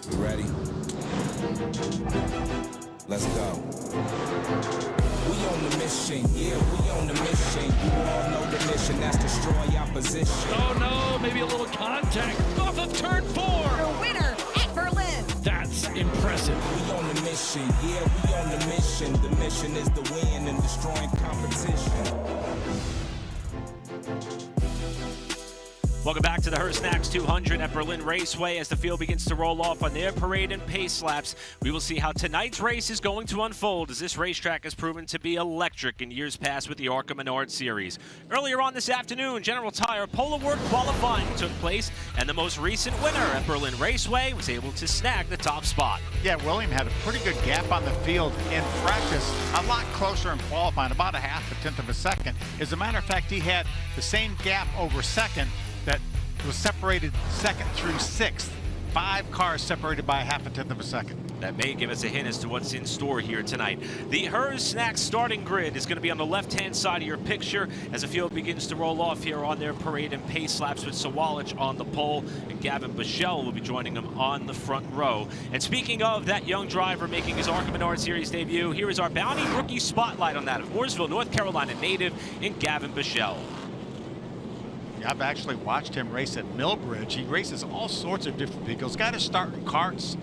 You ready? Let's go. We on the mission, yeah, we on the mission. You all know the mission, that's destroy opposition. Oh no, maybe a little contact off of turn 4. The winner at Berlin. That's impressive. We on the mission, yeah, we on the mission. The mission is to win and destroying competition. Welcome back to the Snacks 200 at Berlin Raceway. As the field begins to roll off on their parade and pace laps, we will see how tonight's race is going to unfold, as this racetrack has proven to be electric in years past with the ARCA Menards Series. Earlier on this afternoon, General Tire Polo Work qualifying took place, and the most recent winner at Berlin Raceway was able to snag the top spot. Yeah, William had a pretty good gap on the field in practice, a lot closer in qualifying, about a half, a tenth of a second. As a matter of fact, he had the same gap over second that was separated second through sixth. 5 cars separated by a half a tenth of a second. That may give us a hint as to what's in store here tonight. The Snacks starting grid is going to be on the left-hand side of your picture as the field begins to roll off here on their parade and pace laps, with Sawalich on the pole, and Gavin Bichelle will be joining them on the front row. And speaking of that young driver making his ARCA Menards Series debut, here is our Bounty Rookie Spotlight on that of Mooresville, North Carolina native in Gavin Bichelle. I've actually watched him race at Millbridge. He races all sorts of different vehicles. Got his start in karts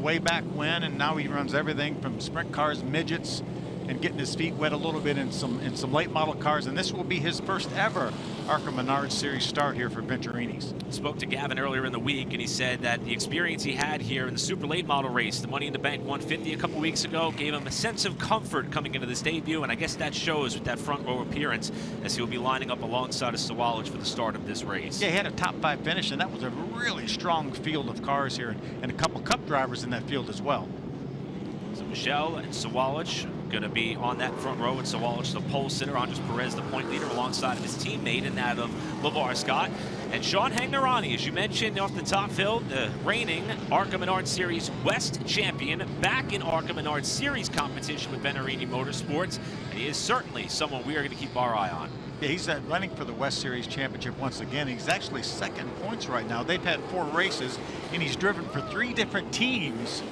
way back when, and now he runs everything from sprint cars, midgets, and getting his feet wet a little bit in some late model cars. And this will be his first ever ARCA Menards Series start here for Venturinis. Spoke to Gavin earlier in the week, and he said that the experience he had here in the super late model race, the Money in the Bank 150 a couple weeks ago, gave him a sense of comfort coming into this debut, and I guess that shows with that front row appearance as he will be lining up alongside of Sawalich for the start of this race. Yeah, he had a top 5 finish, and that was a really strong field of cars here, and a couple Cup drivers in that field as well. So Michelle and Sawalich going to be on that front row, and Sawalich the pole sitter, Andres Perez the point leader alongside of his teammate and that of LeVar Scott. And Sean Hagnerani, as you mentioned off the top, Phil, the reigning ARCA Menards Series West champion, back in ARCA Menards Series competition with Venturini Motorsports, and he is certainly someone we are going to keep our eye on. Yeah, he's running for the West Series Championship once again. He's actually second in points right now. They've had 4 races, and he's driven for 3 different teams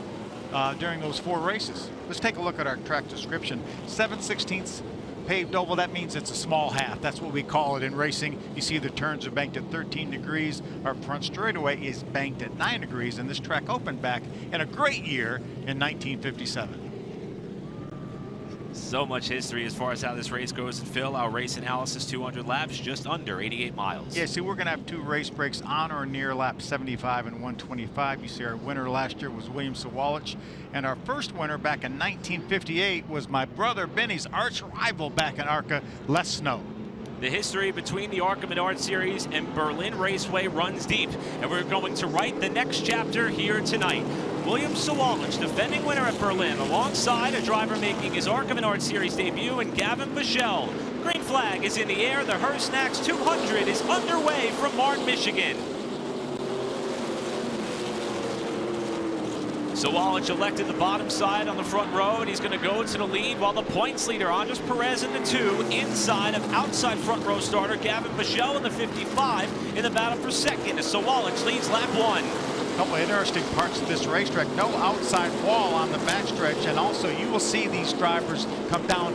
during those 4 races. Let's take a look at our track description. 7/16 paved oval, that means it's a small half. That's what we call it in racing. You see the turns are banked at 13 degrees. Our front straightaway is banked at 9 degrees, and this track opened back in a great year in 1957. So much history as far as how this race goes. And Phil, our race analysis, 200 laps, just under 88 miles. Yeah, see, we're going to have 2 race breaks on or near lap 75 and 125. You see our winner last year was William Sawalich, and our first winner back in 1958 was my brother Benny's arch rival back in ARCA, Les Snow. The history between the ARCA Menards Series and Berlin Raceway runs deep, and we're going to write the next chapter here tonight. William Sawalich, defending winner at Berlin, alongside a driver making his ARCA Menards Series debut in Gavin Bichelle. Green flag is in the air. The Snacks 200 is underway from Martin, Michigan. Sawalich elected the bottom side on the front row, and he's going to go to the lead, while the points leader, Andres Perez, in the 2, inside of outside front row starter Gavin Bichelle in the 55 in the battle for second, as Sawalich leads lap 1. A couple of interesting parts of this racetrack. No outside wall on the backstretch, and also you will see these drivers come down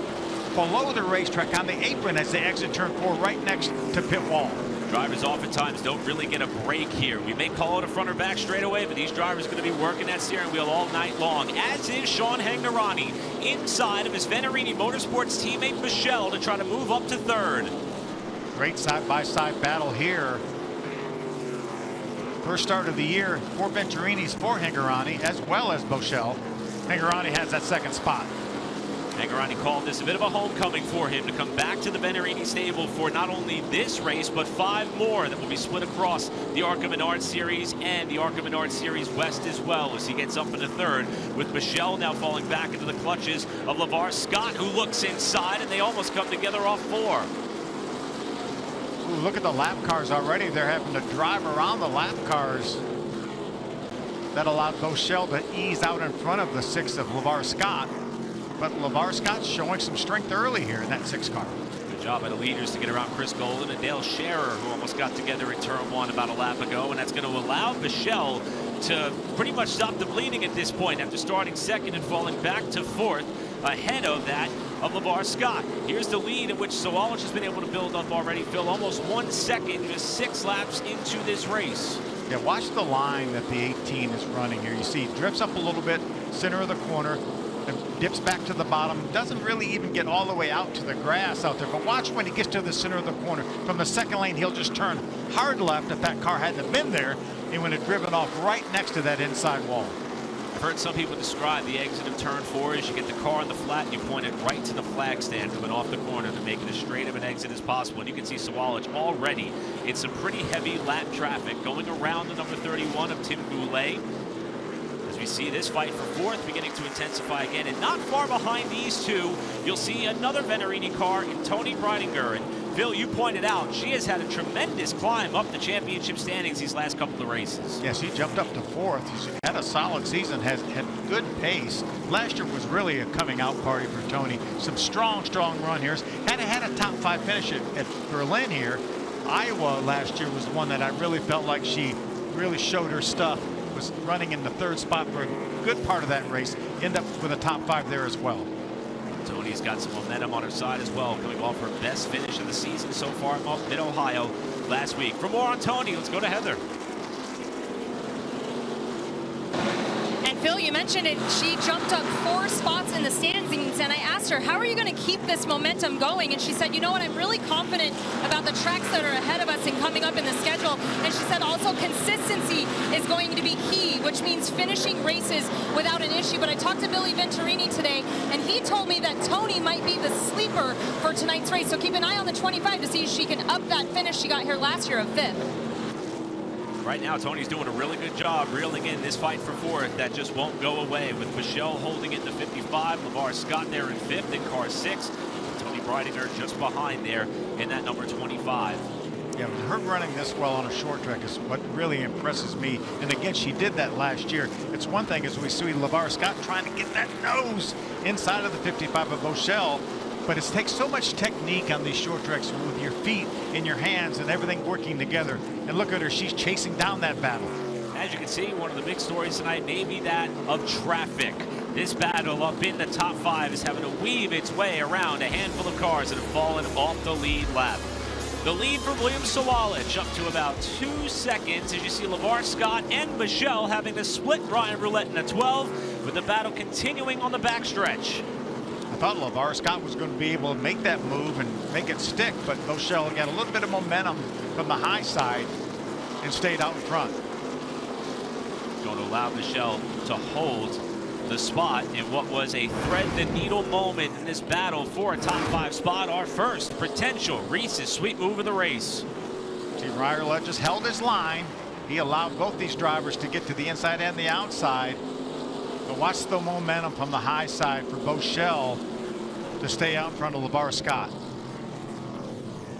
below the racetrack on the apron as they exit turn 4 right next to pit wall. Drivers oftentimes don't really get a break here. We may call it a front or back straightaway, but these drivers are going to be working that steering wheel all night long, as is Sean Hagnerani inside of his Venturini Motorsports teammate Bichelle to try to move up to 3rd. Great side-by-side battle here. First start of the year for Venturinis for Hagnerani as well as Bichelle. Hagnerani has that 2nd spot. Hagnerani called this a bit of a homecoming for him to come back to the Venturini stable for not only this race, but 5 more that will be split across the ARCA Menards Series and the ARCA Menards Series West as well, as he gets up into 3rd, with Bichelle now falling back into the clutches of LeVar Scott, who looks inside, and they almost come together off 4. Ooh, look at the lap cars already. They're having to drive around the lap cars. That allowed Bichelle to ease out in front of the 6 of LeVar Scott. But LeVar Scott's showing some strength early here in that 6 car. Good job by the leaders to get around Chris Golden and Dale Scherer, who almost got together in turn 1 about a lap ago, and that's going to allow Bichelle to pretty much stop the bleeding at this point after starting second and falling back to fourth ahead of that of LeVar Scott. Here's the lead in which Sawalich has been able to build up already, Phil, almost 1 second, just 6 laps into this race. Yeah, watch the line that the 18 is running here. You see, drifts up a little bit, center of the corner, and dips back to the bottom. Doesn't really even get all the way out to the grass out there. But watch when he gets to the center of the corner. From the second lane, he'll just turn hard left if that car hadn't been there. He would have driven off right next to that inside wall. I've heard some people describe the exit of turn 4 as you get the car on the flat and you point it right to the flag stand coming off the corner to make it as straight of an exit as possible. And you can see Sawalich already in some pretty heavy lap traffic going around the number 31 of Tim Goulet. As we see this fight for fourth beginning to intensify again, and not far behind these two, you'll see another Venerini car in Toni Breidinger. And Phil, you pointed out she has had a tremendous climb up the championship standings these last couple of races. Yes, he jumped up to fourth. He's had a solid season, has had good pace. Last year was really a coming out party for Toni. Some strong run here. Had a top 5 finish at Berlin here. Iowa last year was one that I really felt like she really showed her stuff. Was running in the 3rd spot for a good part of that race. End up with a top 5 there as well. Toni's got some momentum on her side as well, coming off her best finish of the season so far at Mid-Ohio last week. For more on Toni, let's go to Heather. And Phil, you mentioned it. She jumped up 4 spots in the standings, and I asked her, how are you going to keep this momentum going? And she said, you know what, I'm really confident about the tracks that are ahead of us and coming up in the schedule. And she said also consistency is going to be key, which means finishing races without an issue. But I talked to Billy Venturini today, and he told me that Toni might be the sleeper for tonight's race. So keep an eye on the 25 to see if she can up that finish she got here last year of 5th. Right now, Toni's doing a really good job reeling in this fight for fourth. That just won't go away, with Michelle holding it to 55, LeVar Scott there in 5th in car 6, Toni Breidinger just behind there in that number 25. Yeah, her running this well on a short track is what really impresses me. And again, she did that last year. It's one thing as we see LeVar Scott trying to get that nose inside of the 55 of Michelle, but it takes so much technique on these short tracks with your feet and your hands and everything working together. And look at her, she's chasing down that battle. As you can see, one of the big stories tonight may be that of traffic. This battle up in the top 5 is having to weave its way around a handful of cars that have fallen off the lead lap. The lead for William Sawalich up to about 2 seconds as you see LeVar Scott and Michelle having to split Brian Roulette in the 12, with the battle continuing on the backstretch. I thought LeVar Scott was going to be able to make that move and make it stick, but Michelle got a little bit of momentum from the high side and stayed out in front. Going to allow Michelle to hold the spot in what was a thread-the-needle moment in this battle for a top 5 spot. Our first potential Reese's sweet move of the race. See, Ryerlet just held his line. He allowed both these drivers to get to the inside and the outside. But watch the momentum from the high side for Bochelle to stay out in front of LeVar Scott.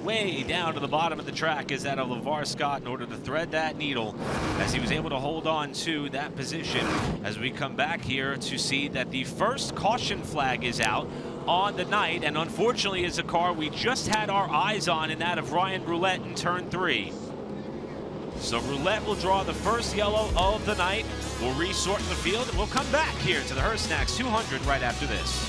Way down to the bottom of the track is that of LeVar Scott in order to thread that needle, as he was able to hold on to that position. As we come back here to see that the first caution flag is out on the night, and unfortunately is a car we just had our eyes on, in that of Ryan Roulette in turn 3. So Roulette will draw the first yellow of the night. We'll resort the field, and we'll come back here to the Her Snacks 200 right after this.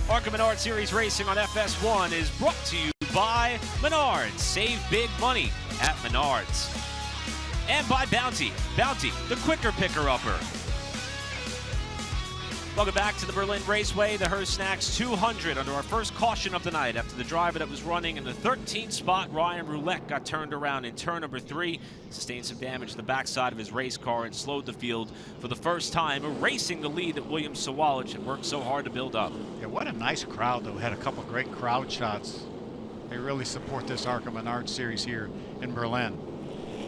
ARCA Menards Series Racing on FS1 is brought to you by Menards. Save big money at Menards. And by Bounty. Bounty, the quicker picker-upper. Welcome back to the Berlin Raceway, the Her Snacks 200, under our first caution of the night after the driver that was running in the 13th spot, Ryan Roulette, got turned around in turn number 3, sustained some damage to the backside of his race car and slowed the field for the first time, erasing the lead that William Sawalich had worked so hard to build up. Yeah, what a nice crowd, though. Had a couple great crowd shots. They really support this ARCA Menards Series here in Berlin.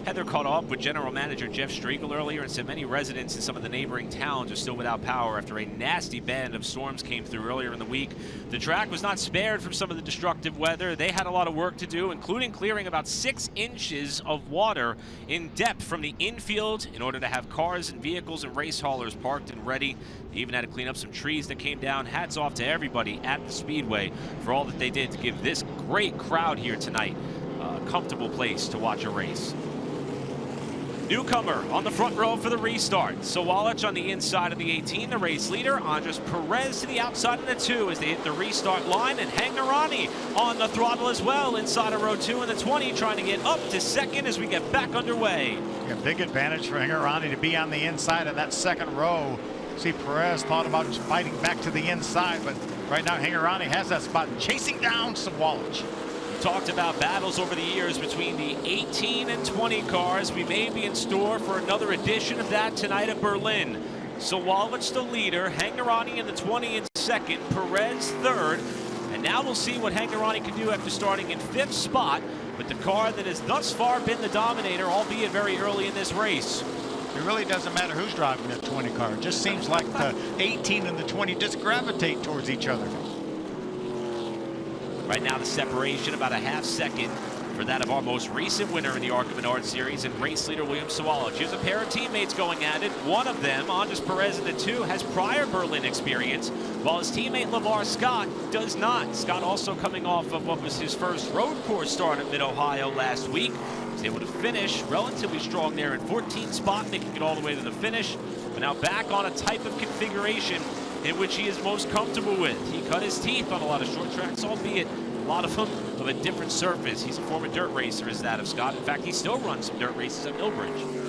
Heather caught up with General Manager Jeff Striegel earlier and said many residents in some of the neighboring towns are still without power after a nasty band of storms came through earlier in the week. The track was not spared from some of the destructive weather. They had a lot of work to do, including clearing about 6 inches of water in depth from the infield in order to have cars and vehicles and race haulers parked and ready. They even had to clean up some trees that came down. Hats off to everybody at the Speedway for all that they did to give this great crowd here tonight a comfortable place to watch a race. Newcomer on the front row for the restart. Sawalich on the inside of the 18, the race leader. Andres Perez to the outside of the 2 as they hit the restart line. And Hangnerani on the throttle as well inside of row 2 in the 20, trying to get up to second as we get back underway. A big advantage for Hangnerani to be on the inside of that second row. See, Perez thought about just fighting back to the inside, but right now Hangnerani has that spot, chasing down Sawalich. Talked about battles over the years between the 18 and 20 cars. We may be in store for another edition of that tonight at Berlin. Sawalich the leader, Hangnerani in the 20 in second, Perez third. And now we'll see what Hangnerani can do after starting in 5th spot with the car that has thus far been the dominator, albeit very early in this race. It really doesn't matter who's driving that 20 car. It just seems like the 18 and the 20 just gravitate towards each other. Right now, the separation about a half second for that of our most recent winner in the ARCA Menards Series and race leader William Sawalich. Here's a pair of teammates going at it. One of them, Andres Perez in the 2, has prior Berlin experience, while his teammate LeVar Scott does not. Scott also coming off of what was his first road course start at Mid-Ohio last week. He was able to finish relatively strong there in 14th spot, making it all the way to the finish. But now back on a type of configuration in which he is most comfortable with. He cut his teeth on a lot of short tracks, albeit a lot of them of a different surface. He's a former dirt racer, is that of Scott. In fact, he still runs some dirt races at Millbridge.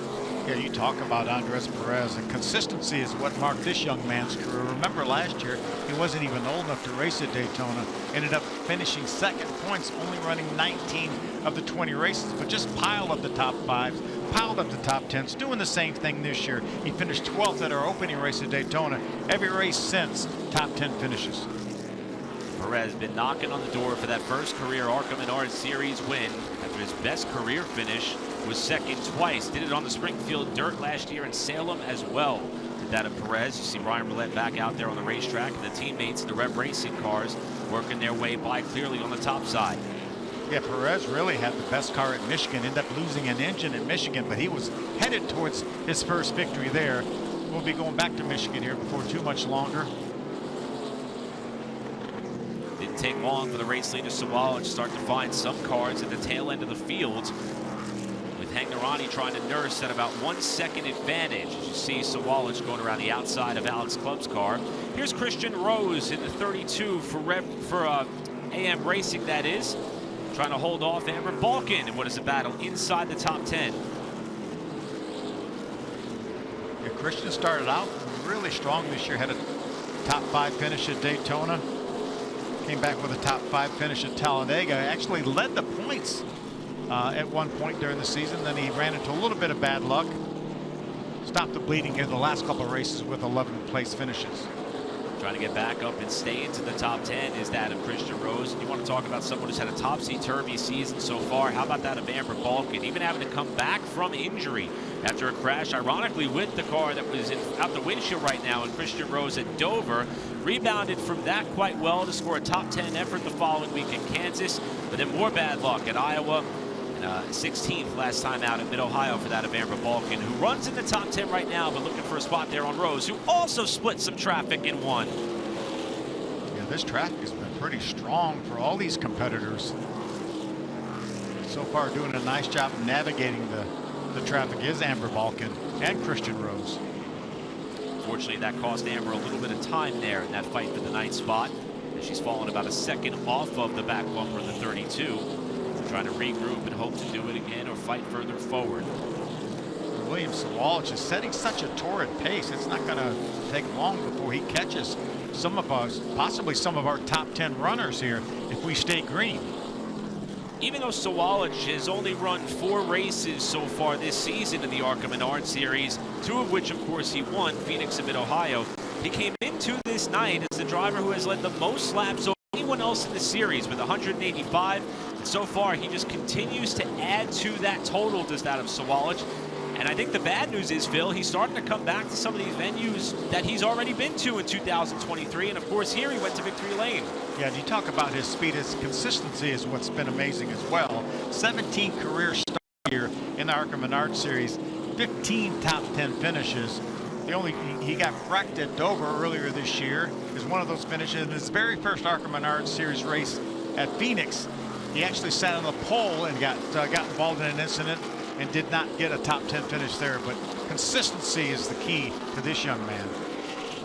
Yeah, you talk about Andres Perez, and consistency is what marked this young man's career. Remember last year, he wasn't even old enough to race at Daytona. Ended up finishing second points, only running 19 of the 20 races, but just piled up the top 5s, piled up the top 10s, doing the same thing this year. He finished 12th at our opening race at Daytona. Every race since, top 10 finishes. Perez been knocking on the door for that first career ARCA Menards Series win after his best career finish was second twice. Did it on the Springfield Dirt last year in Salem as well. Did that of Perez. You see Ryan Roulette back out there on the racetrack, and the teammates in the Rev Racing cars working their way by clearly on the top side. Yeah, Perez really had the best car at Michigan, ended up losing an engine at Michigan, but he was headed towards his first victory there. We'll be going back to Michigan here before too much longer. Didn't take long for the race leader Sawalich to start to find some cars at the tail end of the field, with Hangnerani trying to nurse at about 1 second advantage. As you see Sawalich going around the outside of Alex Clubb's car. Here's Christian Rose in the 32 for AM Racing, that is, trying to hold off Amber Balkin in what is a battle inside the top 10. Yeah, Christian started out really strong this year, had a top 5 finish at Daytona. Came back with a top 5 finish at Talladega. Actually led the points at one point during the season. Then he ran into a little bit of bad luck. Stopped the bleeding here the last couple of races with 11th place finishes. Trying to get back up and stay into the top 10 is that of Christian Rose. And you want to talk about someone who's had a topsy-turvy season so far. How about that of Amber Balkin? Even having to come back from injury after a crash, ironically, with the car that was out the windshield right now, and Christian Rose at Dover. Rebounded from that quite well to score a top 10 effort the following week in Kansas, but then more bad luck at Iowa. And 16th last time out at Mid-Ohio for that of Amber Balkin, who runs in the top 10 right now, but looking for a spot there on Rose, who also split some traffic and won. Yeah, this traffic has been pretty strong for all these competitors. So far doing a nice job navigating the traffic is Amber Balkin and Christian Rose. Fortunately, that cost Amber a little bit of time there in that fight for the 9th spot, as she's fallen about a second off of the back bumper in the 32. Trying to regroup and hope to do it again or fight further forward. William Sawalich is setting such a torrid pace. It's not going to take long before he catches some of us, possibly some of our top 10 runners here if we stay green. Even though Sawalich has only run 4 races so far this season in the ARCA Menards Series, 2 of which, of course, he won, Phoenix and Mid-Ohio, he came into this night as the driver who has led the most laps over anyone anyone else in the series with 185. And so far, he just continues to add to that total, does that of Sawalich. And I think the bad news is, Phil, he's starting to come back to some of these venues that he's already been to in 2023. And of course, here he went to Victory Lane. Yeah, and you talk about his speed, his consistency is what's been amazing as well. 17 career starts here in the ARCA Menards Series, 15 top 10 finishes. He got wrecked at Dover earlier this year. Is one of those finishes in his very first ARCA Menards Series race at Phoenix. He actually sat on the pole and got involved in an incident and did not get a top 10 finish there. But consistency is the key to this young man.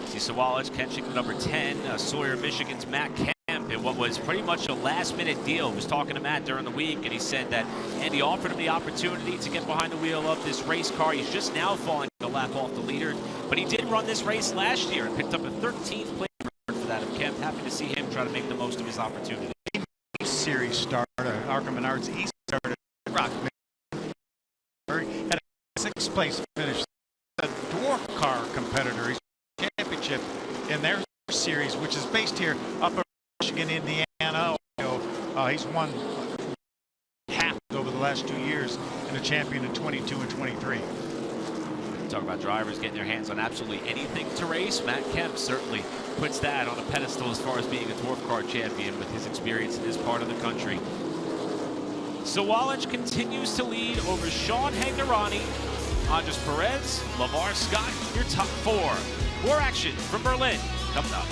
See Sawalich catching number 10, Sawyer, Michigan's Matt Kemp, in what was pretty much a last-minute deal. I was talking to Matt during the week, and he said that Andy offered him the opportunity to get behind the wheel of this race car. He's just now falling a lap off the leader, but he did run this race last year and picked up a 13th place for that of Kemp. Happy to see him try to make the most of his opportunity. Series starter, ARCA Menards East started Rock. Had a 6th place finish. A dwarf car competitor. He's championship in their series, which is based here up in Michigan, Indiana. He's won half over the last 2 years and a champion in 22 and 23. Talk about drivers getting their hands on absolutely anything to race. Matt Kemp certainly puts that on a pedestal as far as being a dwarf car champion with his experience in this part of the country. Sawalich continues to lead over Sean Hagnerani, Andres Perez, LeVar Scott, your top 4. More action from Berlin coming up.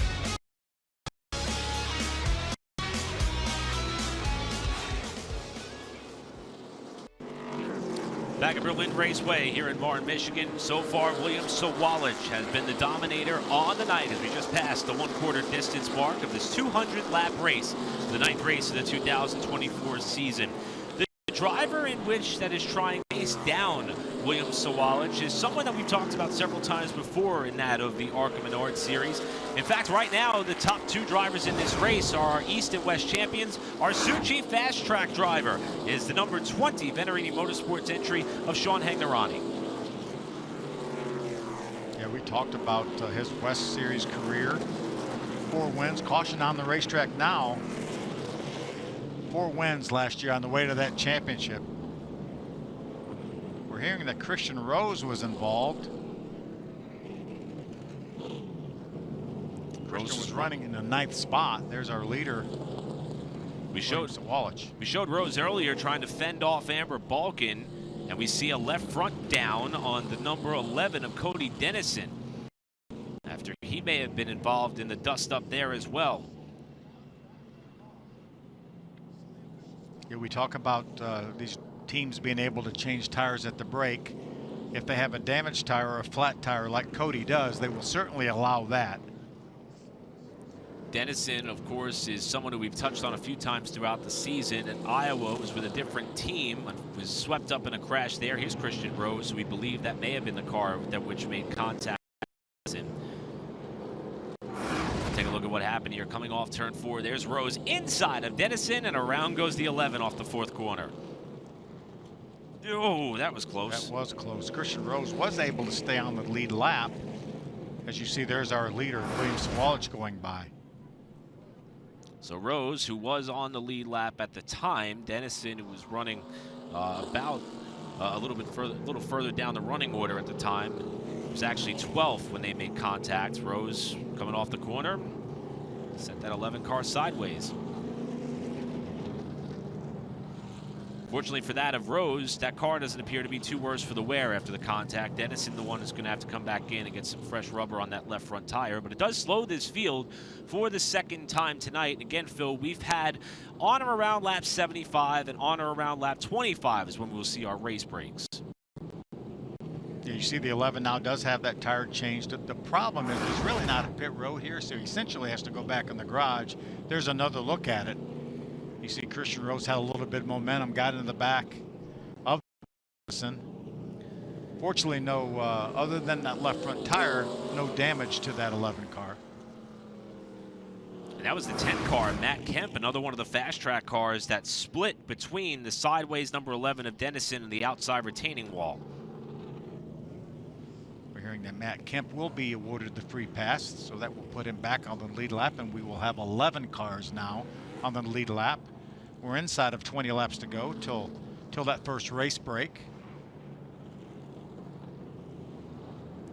Back at Berlin Raceway here in Martin, Michigan. So far, William Sawalich has been the dominator on the night as we just passed the 1/4 distance mark of this 200-lap race, the 9th race of the 2024 season. The driver in which that is trying to pace down William Sawalich is someone that we've talked about several times before in that of the ARCA Menards Series. In fact, right now, the top 2 drivers in this race are our East and West champions. Our Suchi fast track driver is the number 20 Venerini Motorsports entry of Sean Hagnerani. Yeah, we talked about his West Series career. 4 wins, caution on the racetrack now. 4 wins last year on the way to that championship. We're hearing that Christian Rose was involved. Christian was running in the 9th spot. There's our leader. We showed Sawalich. Rose earlier trying to fend off Amber Balkin, and we see a left front down on the number 11 of Cody Dennison, after he may have been involved in the dust up there as well. Yeah, we talk about these teams being able to change tires at the break. If they have a damaged tire or a flat tire like Cody does, they will certainly allow that. Dennison, of course, is someone who we've touched on a few times throughout the season. In Iowa, was with a different team, was swept up in a crash there. Here's Christian Rose, who we believe that may have been the car that which made contact. Take a look at what happened here. Coming off turn 4, there's Rose inside of Dennison, and around goes the 11 off the 4th corner. Oh, that was close. That was close. Christian Rose was able to stay on the lead lap. As you see, there's our leader, William Sawalich, going by. So Rose, who was on the lead lap at the time, Dennison, who was running about a little further down the running order at the time, was actually 12th when they made contact. Rose coming off the corner, sent that 11 car sideways. Fortunately for that of Rose, that car doesn't appear to be too worse for the wear after the contact. Dennison, the one who's going to have to come back in and get some fresh rubber on that left front tire. But it does slow this field for the 2nd time tonight. And again, Phil, we've had on or around lap 75 and on or around lap 25 is when we'll see our race breaks. Yeah, you see the 11 now does have that tire changed. The problem is there's really not a pit road here, so he essentially has to go back in the garage. There's another look at it. You see Christian Rose had a little bit of momentum, got into the back of Dennison. Fortunately, no, other than that left front tire, no damage to that 11 car. And that was the 10 car, Matt Kemp, another one of the fast track cars that split between the sideways number 11 of Dennison and the outside retaining wall. We're hearing that Matt Kemp will be awarded the free pass, so that will put him back on the lead lap, and we will have 11 cars now on the lead lap. We're inside of 20 laps to go till that first race break.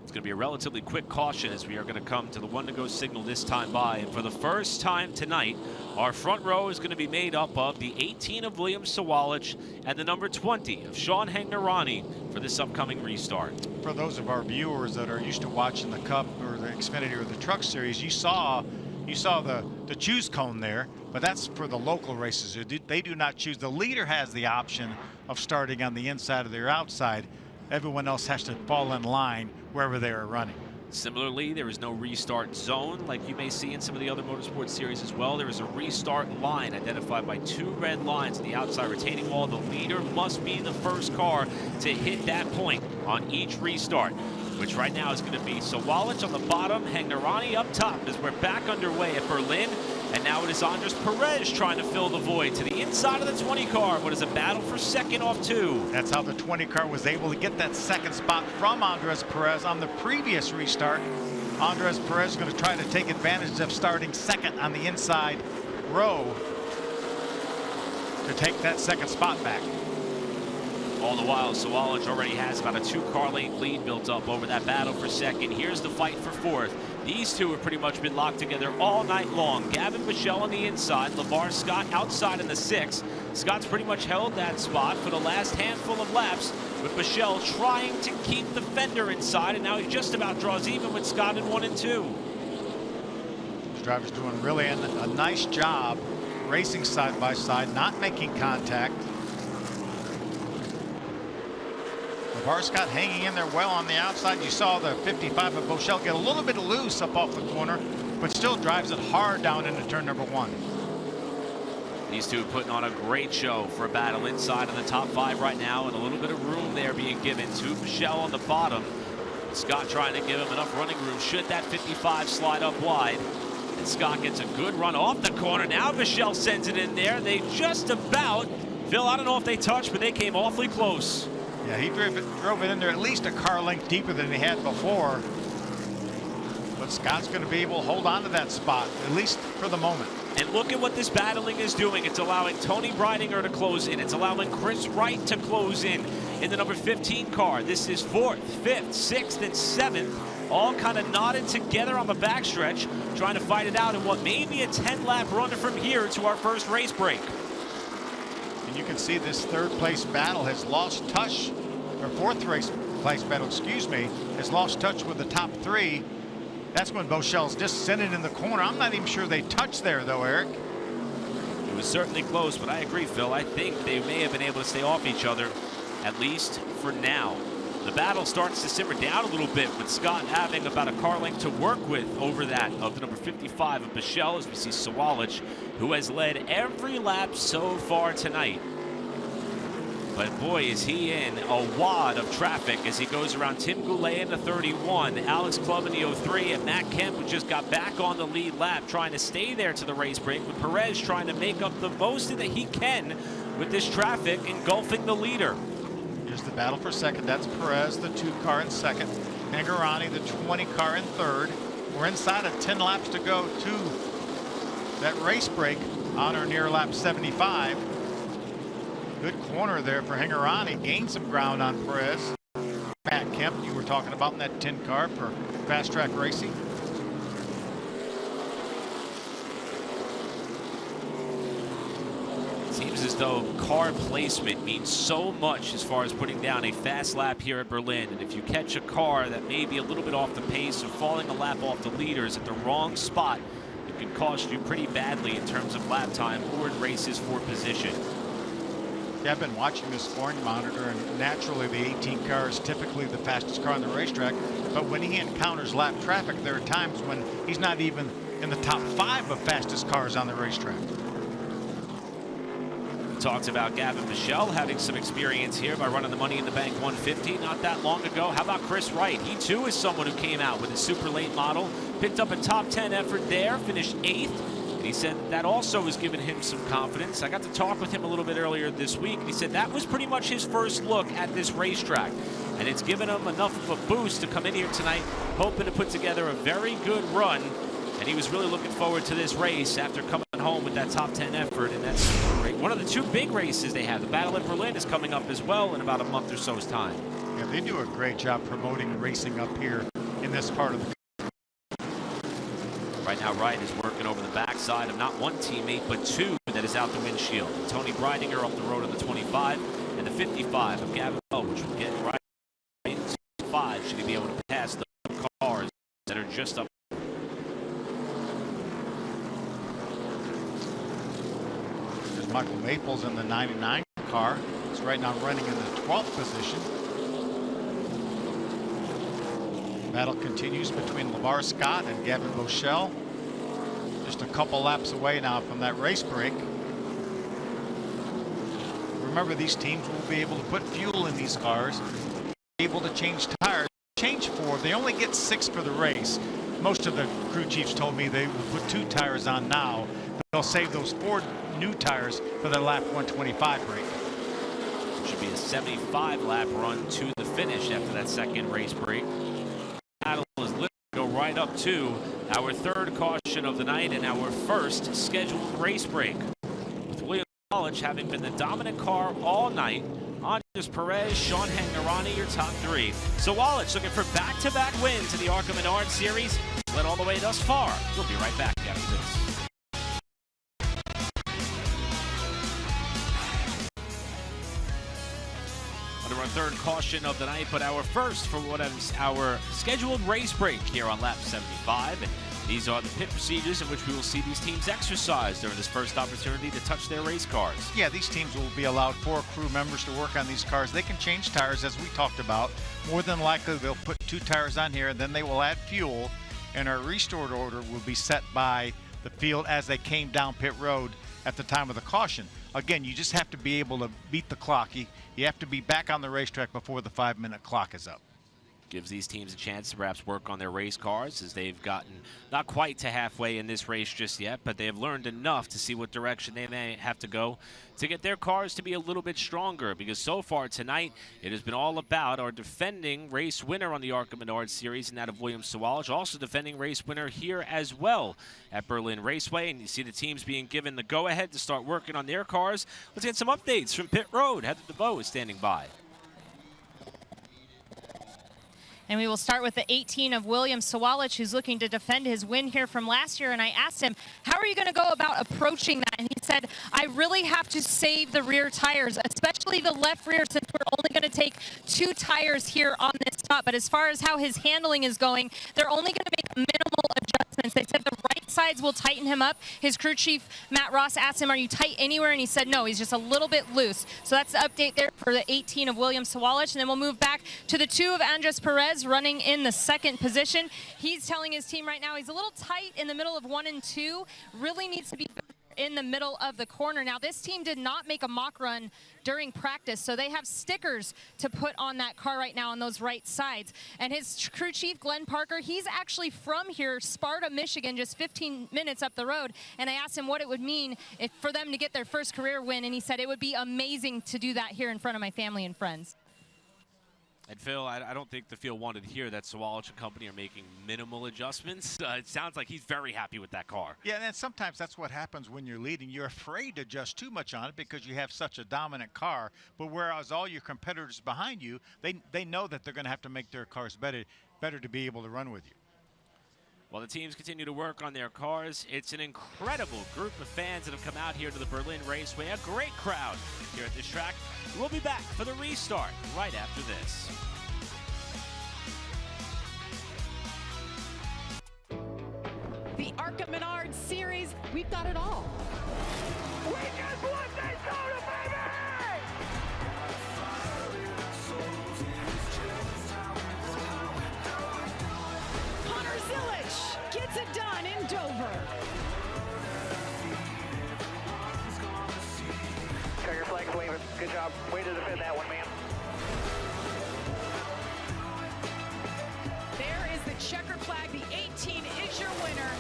It's going to be a relatively quick caution as we are going to come to the 1-to-go signal this time by. And for the first time tonight, our front row is going to be made up of the 18 of William Sawalich and the number 20 of Sean Hangnerani for this upcoming restart. For those of our viewers that are used to watching the Cup or the Xfinity or the Truck Series, you saw the choose cone there, but that's for the local races. They do not choose. The leader has the option of starting on the inside or their outside. Everyone else has to fall in line wherever they are running. Similarly, there is no restart zone like you may see in some of the other motorsport series as well. There is a restart line identified by 2 red lines in the outside retaining wall. The leader must be the first car to hit that point on each restart, which right now is going to be Sawalich on the bottom, Hangnerani up top as we're back underway at Berlin. And now it is Andres Perez trying to fill the void to the inside of the 20 car. What is a battle for second off 2. That's how the 20 car was able to get that second spot from Andres Perez on the previous restart. Andres Perez is going to try to take advantage of starting second on the inside row to take that second spot back. All the while, Sawalich already has about a 2-car length lead built up over that battle for second. Here's the fight for fourth. These two have pretty much been locked together all night long. Gavin Michelle on the inside, LeVar Scott outside in the 6. Scott's pretty much held that spot for the last handful of laps, with Michelle trying to keep the fender inside, and now he just about draws even with Scott in 1 and 2. This driver's doing really a nice job racing side by side, not making contact. LeVar Scott hanging in there well on the outside. You saw the 55 of Bochelle get a little bit loose up off the corner, but still drives it hard down into turn number 1. These two putting on a great show for a battle inside of the top 5 right now, and a little bit of room there being given to Michelle on the bottom. Scott trying to give him enough running room should that 55 slide up wide. And Scott gets a good run off the corner. Now Michelle sends it in there. They just about, Phil, I don't know if they touched, but they came awfully close. Yeah, he drove it in there at least a car length deeper than he had before. But Scott's going to be able to hold on to that spot, at least for the moment. And look at what this battling is doing. It's allowing Tony Breidinger to close in. It's allowing Chris Wright to close in the number 15 car. This is 4th, 5th, 6th, and 7th, all kind of knotted together on the backstretch, trying to fight it out in what may be a 10-lap run from here to our first race break. You can see this 3rd place battle has lost touch, or 4th place battle, excuse me, has lost touch with the top 3. That's when Bochelle's just sending in the corner. I'm not even sure they touched there, though, Eric. It was certainly close, but I agree, Phil. I think they may have been able to stay off each other, at least for now. The battle starts to simmer down a little bit, with Scott having about a car length to work with over that of the number 55 of Michelle, as we see Sawalich, who has led every lap so far tonight. But boy, is he in a wad of traffic as he goes around Tim Goulet in the 31, Alex Clubb in the 03, and Matt Kemp, who just got back on the lead lap, trying to stay there to the race break, with Perez trying to make up the most that he can with this traffic engulfing the leader. Here's the battle for second. That's Perez, the 2 car in second. Hangnerani, the 20 car in third. We're inside of 10 laps to go to that race break on or near lap 75. Good corner there for Hangnerani. Gained some ground on Perez. Matt Kemp, you were talking about in that 10 car for Fast Track Racing. Seems as though car placement means so much as far as putting down a fast lap here at Berlin. And if you catch a car that may be a little bit off the pace or falling a lap off the leaders at the wrong spot, it can cost you pretty badly in terms of lap time or in races for position. Yeah, I've been watching this scoring monitor, and naturally the 18 car is typically the fastest car on the racetrack. But when he encounters lap traffic, there are times when he's not even in the top 5 of fastest cars on the racetrack. We talked about Gavin Michelle having some experience here by running the Money in the Bank 150 not that long ago. How about Chris Wright? He too is someone who came out with a super late model, picked up a top 10 effort there, finished 8th. And he said that also has given him some confidence. I got to talk with him a little bit earlier this week, and he said that was pretty much his first look at this racetrack. and it's given him enough of a boost to come in here tonight, hoping to put together a very good run. And he was really looking forward to this race after coming home with that top 10 effort. And that's one of the two big races they have. The Battle of Berlin is coming up as well in about a month or so's time. Yeah, they do a great job promoting racing up here in this part of the country. Right now, Wright is working over the backside of not one teammate, but two that is out the windshield. Tony Breidinger up the road of the 25 and the 55 of Gavin Bell, which will get right into 5 should he be able to pass the cars that are just up. There's Michael Maples in the 99 car. He's right now running in the 12th position. Battle continues between LeVar Scott and Gavin Bochelle. Just a couple laps away now from that race break. Remember, these teams will be able to put fuel in these cars, be able to change tires. Change 4, they only get 6 for the race. Most of the crew chiefs told me they will put 2 tires on now. They'll save those 4 new tires for the lap 125 break. Should be a 75 lap run to the finish after that second race break. Battle is literally go right up to our third caution of the night and our first scheduled race break. With Williams College having been the dominant car all night, Andres Perez, Sean Hagnerani, your top 3. So Wallace looking for back-to-back wins in the ARCA Menards Series. Led all the way thus far. We'll be right back after this. Under our third caution of the night, but our first for what is our scheduled race break here on lap 75. And these are the pit procedures in which we will see these teams exercise during this first opportunity to touch their race cars. Yeah, these teams will be allowed 4 crew members to work on these cars. They can change tires, as we talked about. More than likely, they'll put 2 tires on here, and then they will add fuel, and our restored order will be set by the field as they came down pit road at the time of the caution. Again, you just have to be able to beat the clock. You have to be back on the racetrack before the 5-minute clock is up. Gives these teams a chance to perhaps work on their race cars, as they've gotten not quite to halfway in this race just yet, but they have learned enough to see what direction they may have to go to get their cars to be a little bit stronger, because so far tonight it has been all about our defending race winner on the ARCA Menards Series, and that of Williams Sawallisch, also defending race winner here as well at Berlin Raceway. And you see the teams being given the go-ahead to start working on their cars. Let's get some updates from pit road. Heather DeVoe is standing by. And we will start with the 18 of Williams Sawallisch, who's looking to defend his win here from last year. And I asked him, how are you going to go about approaching that? And he said, I really have to save the rear tires, especially the left rear, since we're only going to take 2 tires here on this spot. But as far as how his handling is going, they're only going to make minimal adjustments. They said the right sides will tighten him up. His crew chief, Matt Ross, asked him, are you tight anywhere? And he said, no, he's just a little bit loose. So that's the update there for the 18 of Williams Sawallisch. And then we'll move back to the 2 of Andres Perez, running in the second position. He's telling his team right now he's a little tight in the middle of 1 and 2. Really needs to be in the middle of the corner. Now, this team did not make a mock run during practice, so they have stickers to put on that car right now on those right sides. And his crew chief, Glenn Parker, he's actually from here, Sparta, Michigan, just 15 minutes up the road. And I asked him what it would mean for them to get their first career win, and he said it would be amazing to do that here in front of my family and friends. And Phil, I don't think the field wanted to hear that Sawallisch and company are making minimal adjustments. It sounds like he's very happy with that car. Yeah, and sometimes that's what happens when you're leading. You're afraid to adjust too much on it because you have such a dominant car. But whereas all your competitors behind you, they know that they're going to have to make their cars better to be able to run with you. While the teams continue to work on their cars, it's an incredible group of fans that have come out here to the Berlin Raceway. A great crowd here at this track. We'll be back for the restart right after this. The ARCA Menards Series, we've got it all. We just want that soda, baby! Gets it done in Dover. Checker flag's waving. Good job. Way to defend that one, man. There is the checker flag. The 18 is your winner.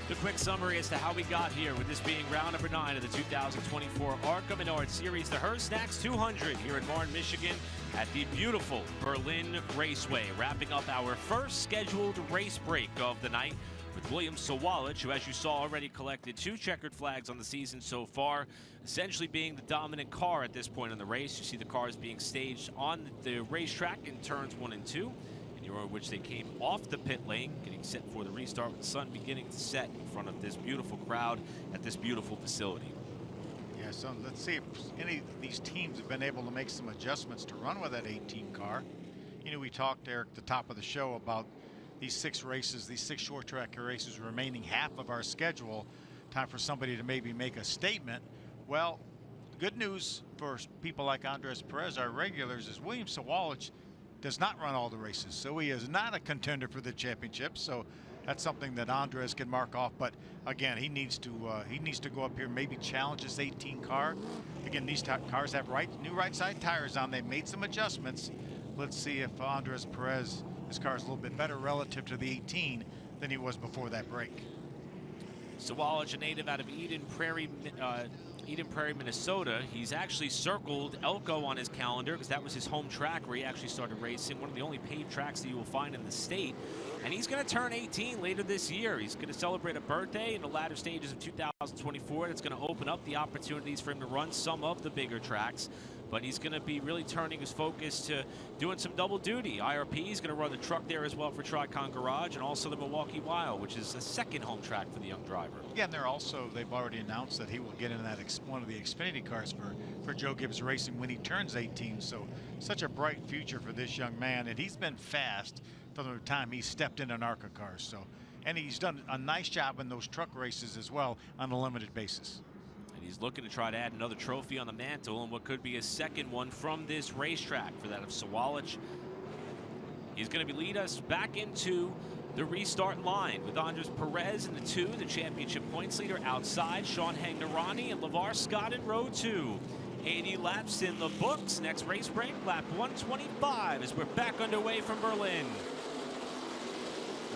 The quick summary as to how we got here, with this being round number 9 of the 2024 ARCA Menards Series, the Her Snacks 200 here in Warren, Michigan at the beautiful Berlin Raceway, wrapping up our first scheduled race break of the night with William Sawalich, who, as you saw, already collected 2 checkered flags on the season so far, essentially being the dominant car at this point in the race. You see the cars being staged on the racetrack in turns 1 and 2. In which they came off the pit lane, getting set for the restart with the sun beginning to set in front of this beautiful crowd at this beautiful facility. Yeah, so let's see if any of these teams have been able to make some adjustments to run with that 18 car. You know, we talked, Eric, at the top of the show about these 6 races, these 6 short track races remaining half of our schedule. Time for somebody to maybe make a statement. Well, good news for people like Andres Perez, our regulars, is William Sawalich does not run all the races, so he is not a contender for the championship. So that's something that Andres can mark off. But again, he needs to go up here, maybe challenge this 18 car. Again, these cars have new right side tires on. They made some adjustments. Let's see if Andres Perez, his car is a little bit better relative to the 18 than he was before that break. Sawalich, a native out of Eden Prairie, Minnesota. He's actually circled Elko on his calendar because that was his home track where he actually started racing, one of the only paved tracks that you will find in the state. And he's going to turn 18 later this year. He's going to celebrate a birthday in the latter stages of 2024. That's going to open up the opportunities for him to run some of the bigger tracks. But he's going to be really turning his focus to doing some double duty. IRP is going to run the truck there as well for Tricon Garage, and also the Milwaukee Wild, which is a second home track for the young driver. Yeah, and they've already announced that he will get in that one of the Xfinity cars for Joe Gibbs Racing when he turns 18. So such a bright future for this young man, and he's been fast from the time he stepped in an ARCA car. So, and he's done a nice job in those truck races as well on a limited basis. And he's looking to try to add another trophy on the mantle, and what could be a second one from this racetrack for that of Sawalich. He's going to lead us back into the restart line with Andres Perez in the 2, the championship points leader outside, Sean Hagnerani and LeVar Scott in row 2. 80 laps in the books. Next race break, lap 125, as we're back underway from Berlin.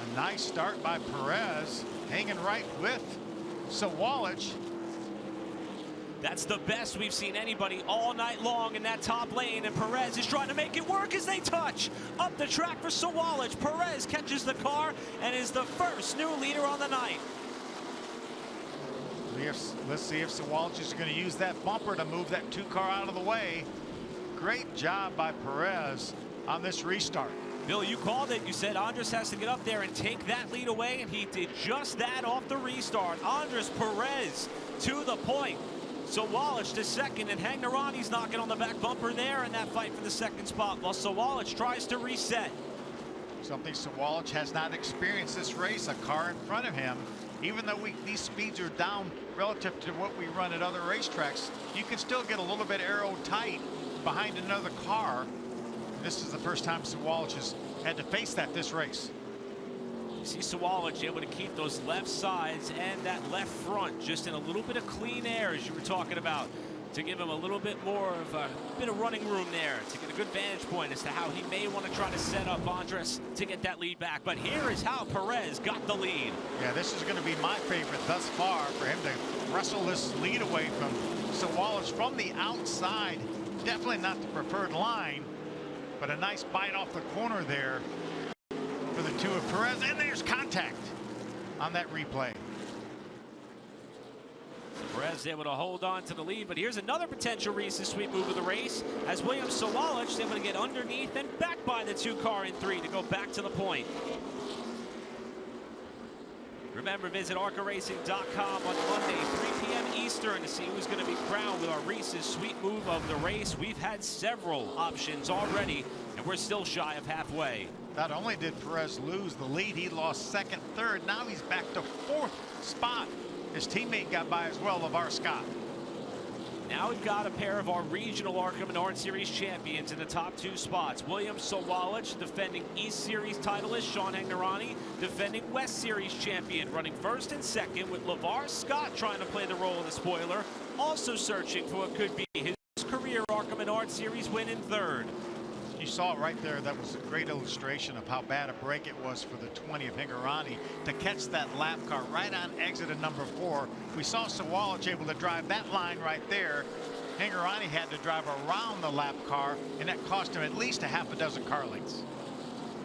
A nice start by Perez, hanging right with Sawalich. That's the best we've seen anybody all night long in that top lane, and Perez is trying to make it work as they touch up the track for Sawalich. Perez catches the car and is the first new leader on the night. Let's see if Sawalich is going to use that bumper to move that 2 car out of the way. Great job by Perez on this restart. Bill, you called it. You said Andres has to get up there and take that lead away, and he did just that off the restart. Andres Perez to the point. Sawalich to second, and Hagnerani's knocking on the back bumper there in that fight for the second spot, while Sawalich tries to reset. Something Sawalich has not experienced this race, a car in front of him. Even though these speeds are down relative to what we run at other racetracks, you can still get a little bit aero tight behind another car. This is the first time Sawalich has had to face that this race. You see Sawalich able to keep those left sides and that left front just in a little bit of clean air, as you were talking about, to give him a little bit more of a bit of running room there to get a good vantage point as to how he may want to try to set up Andres to get that lead back. But here is how Perez got the lead. Yeah, this is going to be my favorite thus far, for him to wrestle this lead away from Sawalich from the outside. Definitely not the preferred line, but a nice bite off the corner there for the 2 of Perez, and there's contact on that replay. Perez able to hold on to the lead, but here's another potential Reese's Sweep move of the race, as William Sawalich is able to get underneath and back by the 2 car in 3 to go back to the point. Remember, visit ARCARacing.com on Monday, 3 p.m. Eastern, to see who's going to be crowned with our Reese's Sweep move of the race. We've had several options already, and we're still shy of halfway. Not only did Perez lose the lead, he lost second, third. Now he's back to 4th spot. His teammate got by as well, LeVar Scott. Now we've got a pair of our regional ARCA Menards Series champions in the top 2 spots. William Sawalich, defending East Series titleist. Sean Hagnerani, defending West Series champion, running 1st and 2nd, with LeVar Scott trying to play the role of the spoiler, also searching for what could be his career ARCA Menards Series win in 3rd. You saw it right there. That was a great illustration of how bad a break it was for the 20 of Hingorani to catch that lap car right on exit of number 4. We saw Sawalich able to drive that line right there. Hingorani had to drive around the lap car, and that cost him at least a half a dozen car lengths.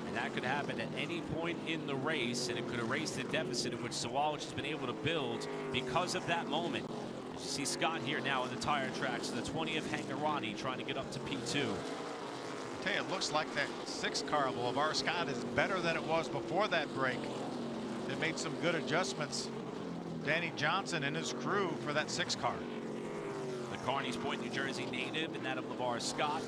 And that could happen at any point in the race, and it could erase the deficit in which Sawalich has been able to build because of that moment. As you see Scott here now on the tire tracks, the 20 of Hingorani trying to get up to P2. I tell you, it looks like that 6 car of LeVar Scott is better than it was before that break. They made some good adjustments. Danny Johnson and his crew for that 6 car. The Carneys Point, New Jersey native, and that of LeVar Scott.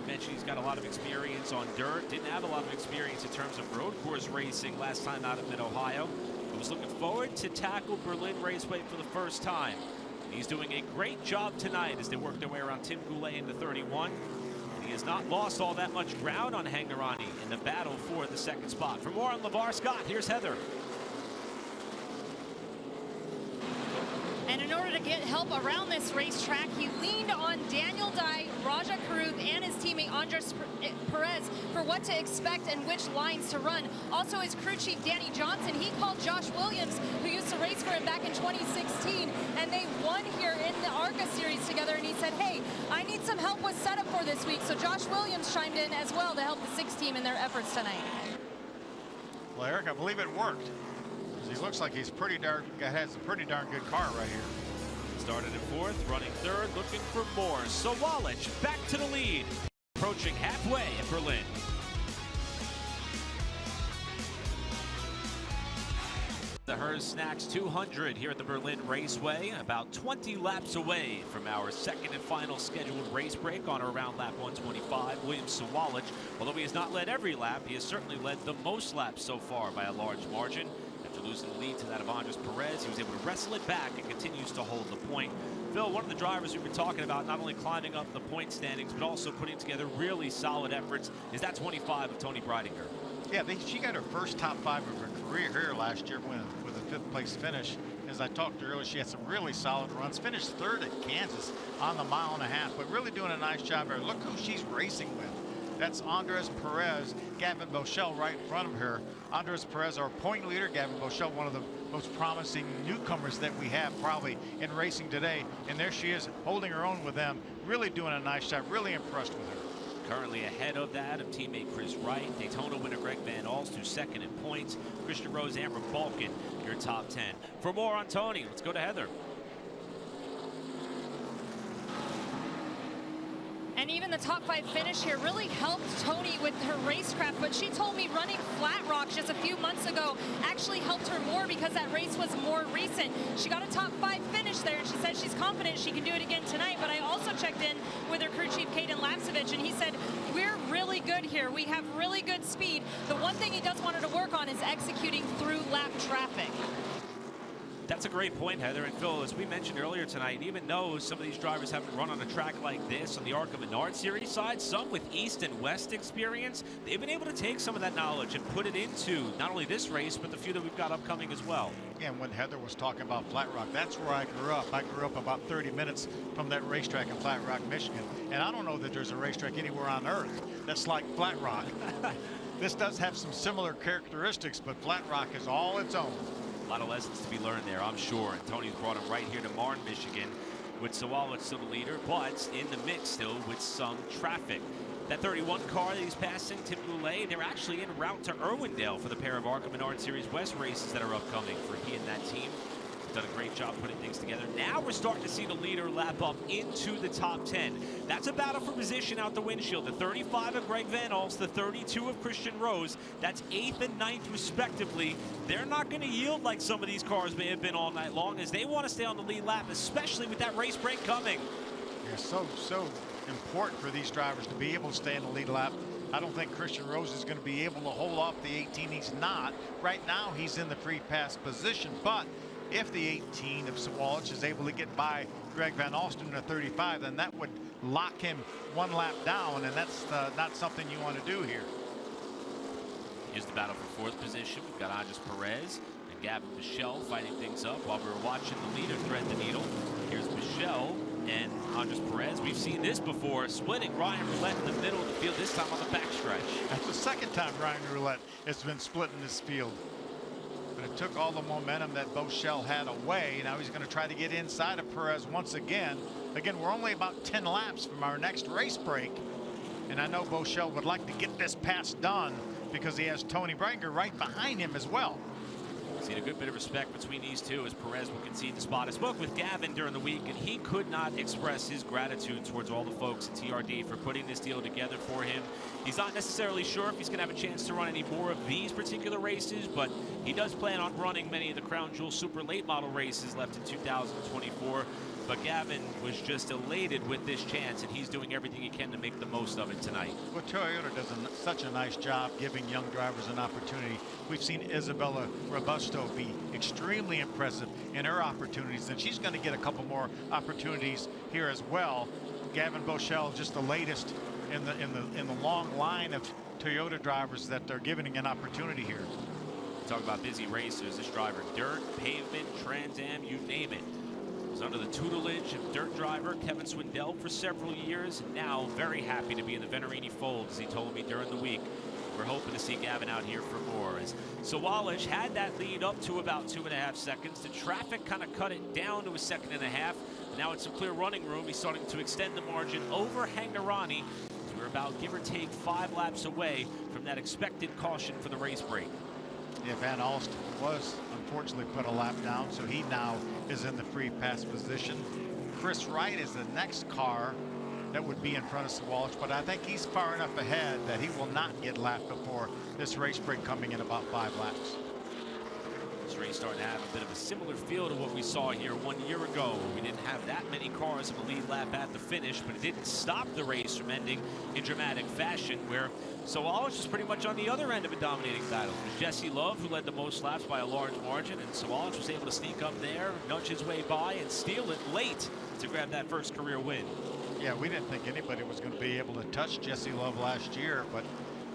You mentioned he's got a lot of experience on dirt. Didn't have a lot of experience in terms of road course racing last time out at Mid-Ohio. He was looking forward to tackle Berlin Raceway for the first time. He's doing a great job tonight as they work their way around Tim Goulet in the 31. He has not lost all that much ground on Hingorani in the battle for the 2nd spot. For more on LeVar Scott, here's Heather. And in order to get help around this racetrack, he leaned on Daniel Dye, Raja Karuth, and his teammate Andres Perez for what to expect and which lines to run. Also, his crew chief, Danny Johnson, he called Josh Williams, who used to race for him back in 2016, and they won here in the ARCA Series together, and he said, hey, I need some help with setup for this week. So Josh Williams chimed in as well to help the 6 team in their efforts tonight. Well, Eric, I believe it worked. He looks like he's has a pretty darn good car right here. Started in 4th, running 3rd, looking for more. Sawalich back to the lead, approaching halfway at Berlin. The Hers Snacks 200 here at the Berlin Raceway, about 20 laps away from our 2nd and final scheduled race break on or around lap 125. William Sawalich, although he has not led every lap, he has certainly led the most laps so far by a large margin. After losing the lead to that of Andres Perez, he was able to wrestle it back and continues to hold the point. Phil, one of the drivers we've been talking about, not only climbing up the point standings, but also putting together really solid efforts, is that 25 of Toni Breidinger. Yeah, she got her first top 5 of her career here last year with a 5th place finish. As I talked earlier, she had some really solid runs. Finished 3rd at Kansas on the 1.5 mile, but really doing a nice job here. Look who she's racing with. That's Andres Perez, Gavin Bochelle right in front of her. Andres Perez, our point leader. Gavin Bochelle, one of the most promising newcomers that we have probably in racing today. And there she is holding her own with them. Really doing a nice job. Really impressed with her. Currently ahead of that of teammate Chris Wright. Daytona winner Greg Van Alst, who's 2nd in points. Christian Rose, Amber Balkin, your top 10. For more on Toni, let's go to Heather. And even the top 5 finish here really helped Toni with her racecraft, but she told me running Flat Rock just a few months ago actually helped her more because that race was more recent. She got a top 5 finish there, and she said she's confident she can do it again tonight. But I also checked in with her crew chief, Caden Lapsevich, and he said, we're really good here. We have really good speed. The one thing he does want her to work on is executing through lap traffic. That's a great point, Heather. And Phil, as we mentioned earlier tonight, even though some of these drivers haven't run on a track like this on the ARCA Menards Series side, some with East and West experience, they've been able to take some of that knowledge and put it into not only this race, but the few that we've got upcoming as well. Yeah, and when Heather was talking about Flat Rock, that's where I grew up. I grew up about 30 minutes from that racetrack in Flat Rock, Michigan. And I don't know that there's a racetrack anywhere on earth that's like Flat Rock. This does have some similar characteristics, but Flat Rock is all its own. A lot of lessons to be learned there, I'm sure. And Toni's brought him right here to Marne, Michigan, with Sawalich still the leader, but in the mix still with some traffic. That 31 car that he's passing, Tim Goulet, they're actually en route to Irwindale for the pair of ARCA Menards Series West races that are upcoming for he and that team. Done a great job putting things together. Now we're starting to see the leader lap up into the top 10. That's a battle for position out the windshield. The 35 of Greg Van Alst, the 32 of Christian Rose. That's 8th and 9th respectively. They're not going to yield like some of these cars may have been all night long, as they want to stay on the lead lap, especially with that race break coming. Yeah, so important for these drivers to be able to stay in the lead lap. I don't think Christian Rose is going to be able to hold off the 18. He's not. Right now he's in the free pass position, but if the 18 of Sawalich is able to get by Greg Van Alst in the 35, then that would lock him 1 lap down, and that's not something you want to do here. Here's the battle for 4th position. We've got Andres Perez and Gavin Bochelle fighting things up while we were watching the leader thread the needle. Here's Bochelle and Andres Perez, we've seen this before, splitting Ryan Roulette in the middle of the field, this time on the backstretch. That's the second time Ryan Roulette has been split in this field. But it took all the momentum that Bochelle had away. Now he's going to try to get inside of Perez once again. Again, we're only about 10 laps from our next race break. And I know Bochelle would like to get this pass done because he has Tony Branger right behind him as well. Seen a good bit of respect between these two as Perez will concede the spot. I spoke with Gavin during the week, and he could not express his gratitude towards all the folks at TRD for putting this deal together for him. He's not necessarily sure if he's going to have a chance to run any more of these particular races, but he does plan on running many of the Crown Jewel Super Late Model races left in 2024. But Gavin was just elated with this chance, and he's doing everything he can to make the most of it tonight. Well, Toyota does such a nice job giving young drivers an opportunity. We've seen Isabella Robusto be extremely impressive in her opportunities, and she's going to get a couple more opportunities here as well. Gavin Bochelle, just the latest in the long line of Toyota drivers that they're giving an opportunity here. Talk about busy racers. This driver, dirt, pavement, Trans Am, you name it. Was under the tutelage of dirt driver Kevin Swindell for several years, and now very happy to be in the Venturini fold, as he told me during the week. We're hoping to see Gavin out here for more. As Sawalich had that lead up to about 2.5 seconds. The traffic kind of cut it down to a 1.5 seconds. Now it's some clear running room. He's starting to extend the margin over Hangnerani. We're about, give or take, 5 laps away from that expected caution for the race break. Yeah, Van Alst was unfortunately put a lap down, so he now is in the free pass position. Chris Wright is the next car that would be in front of Sawalich, but I think he's far enough ahead that he will not get lapped before this race break coming in about 5 laps. This race starting to have a bit of a similar feel to what we saw here 1 year ago. We didn't have that many cars in the lead lap at the finish, but it didn't stop the race from ending in dramatic fashion, where Sawalich was pretty much on the other end of a dominating battle. It was Jesse Love who led the most laps by a large margin, and Sawalich was able to sneak up there, nudge his way by, and steal it late to grab that first career win. Yeah, we didn't think anybody was going to be able to touch Jesse Love last year, but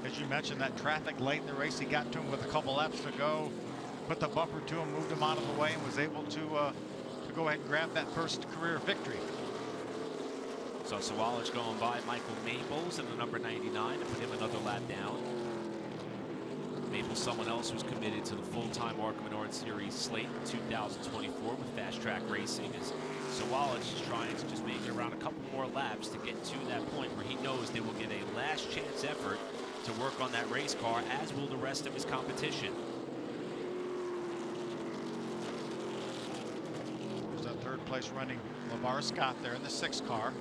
as you mentioned, that traffic late in the race, he got to him with a couple laps to go, put the bumper to him, moved him out of the way, and was able to go ahead and grab that first career victory. So Sawalich going by Michael Maples in the number 99 to put him another lap down. Maples, someone else who's committed to the full-time ARCA Menards Series slate in 2024 with Fast Track Racing, as Sawalich is trying to just make it around a couple more laps to get to that point where he knows they will get a last chance effort to work on that race car, as will the rest of his competition. There's that third place running LeVar Scott there in the 6th car.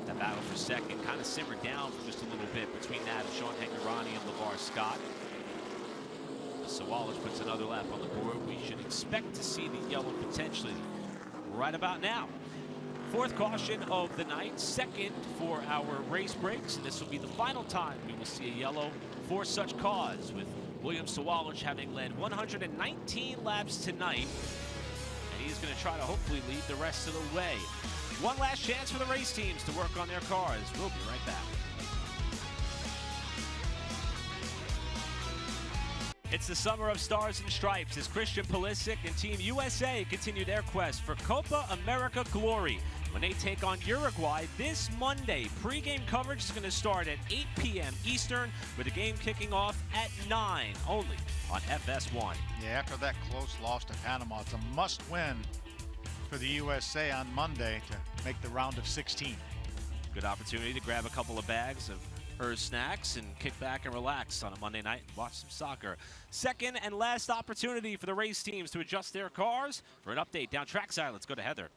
That battle for second kind of simmered down for just a little bit between that of Sean Hangnerani and LeVar Scott. Sawalich puts another lap on the board. We should expect to see the yellow potentially right about now. 4th caution of the night, second for our race breaks, and this will be the final time we will see a yellow for such cause, with William Sawalich having led 119 laps tonight, and he's going to try to hopefully lead the rest of the way. One last chance for the race teams to work on their cars. We'll be right back. It's the summer of stars and stripes as Christian Pulisic and Team USA continue their quest for Copa America glory when they take on Uruguay this Monday. Pre-game coverage is going to start at 8 p.m. Eastern, with the game kicking off at 9, only on FS1. Yeah, after that close loss to Panama, it's a must-win for the USA on Monday to make the round of 16. Good opportunity to grab a couple of bags of Hers snacks and kick back and relax on a Monday night and watch some soccer. Second and last opportunity for the race teams to adjust their cars. For an update down trackside, let's go to Heather.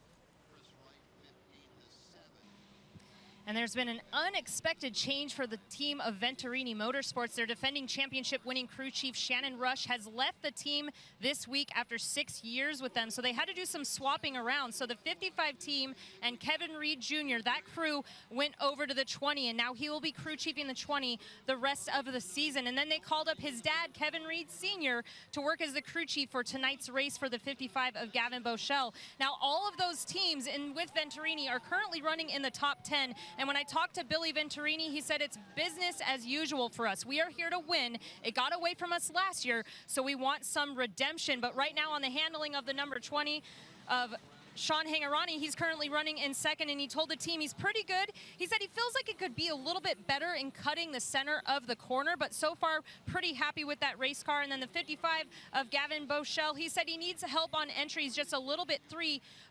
And there's been an unexpected change for the team of Venturini Motorsports. Their defending championship-winning crew chief Shannon Rush has left the team this week after 6 years with them. So they had to do some swapping around. So the 55 team and Kevin Reed Jr., that crew went over to the 20, and now he will be crew chiefing the 20 the rest of the season. And then they called up his dad, Kevin Reed Sr., to work as the crew chief for tonight's race for the 55 of Gavin Bochelle. Now, all of those teams with Venturini are currently running in the top 10. And when I talked to Billy Venturini, he said it's business as usual for us. We are here to win. It got away from us last year, so we want some redemption. But right now on the handling of the number 20 of Sean Hangarani, he's currently running in second, and he told the team he's pretty good. He said he feels like it could be a little bit better in cutting the center of the corner, but so far pretty happy with that race car. And then the 55 of Gavin Boschel, he said he needs help on entries just a little bit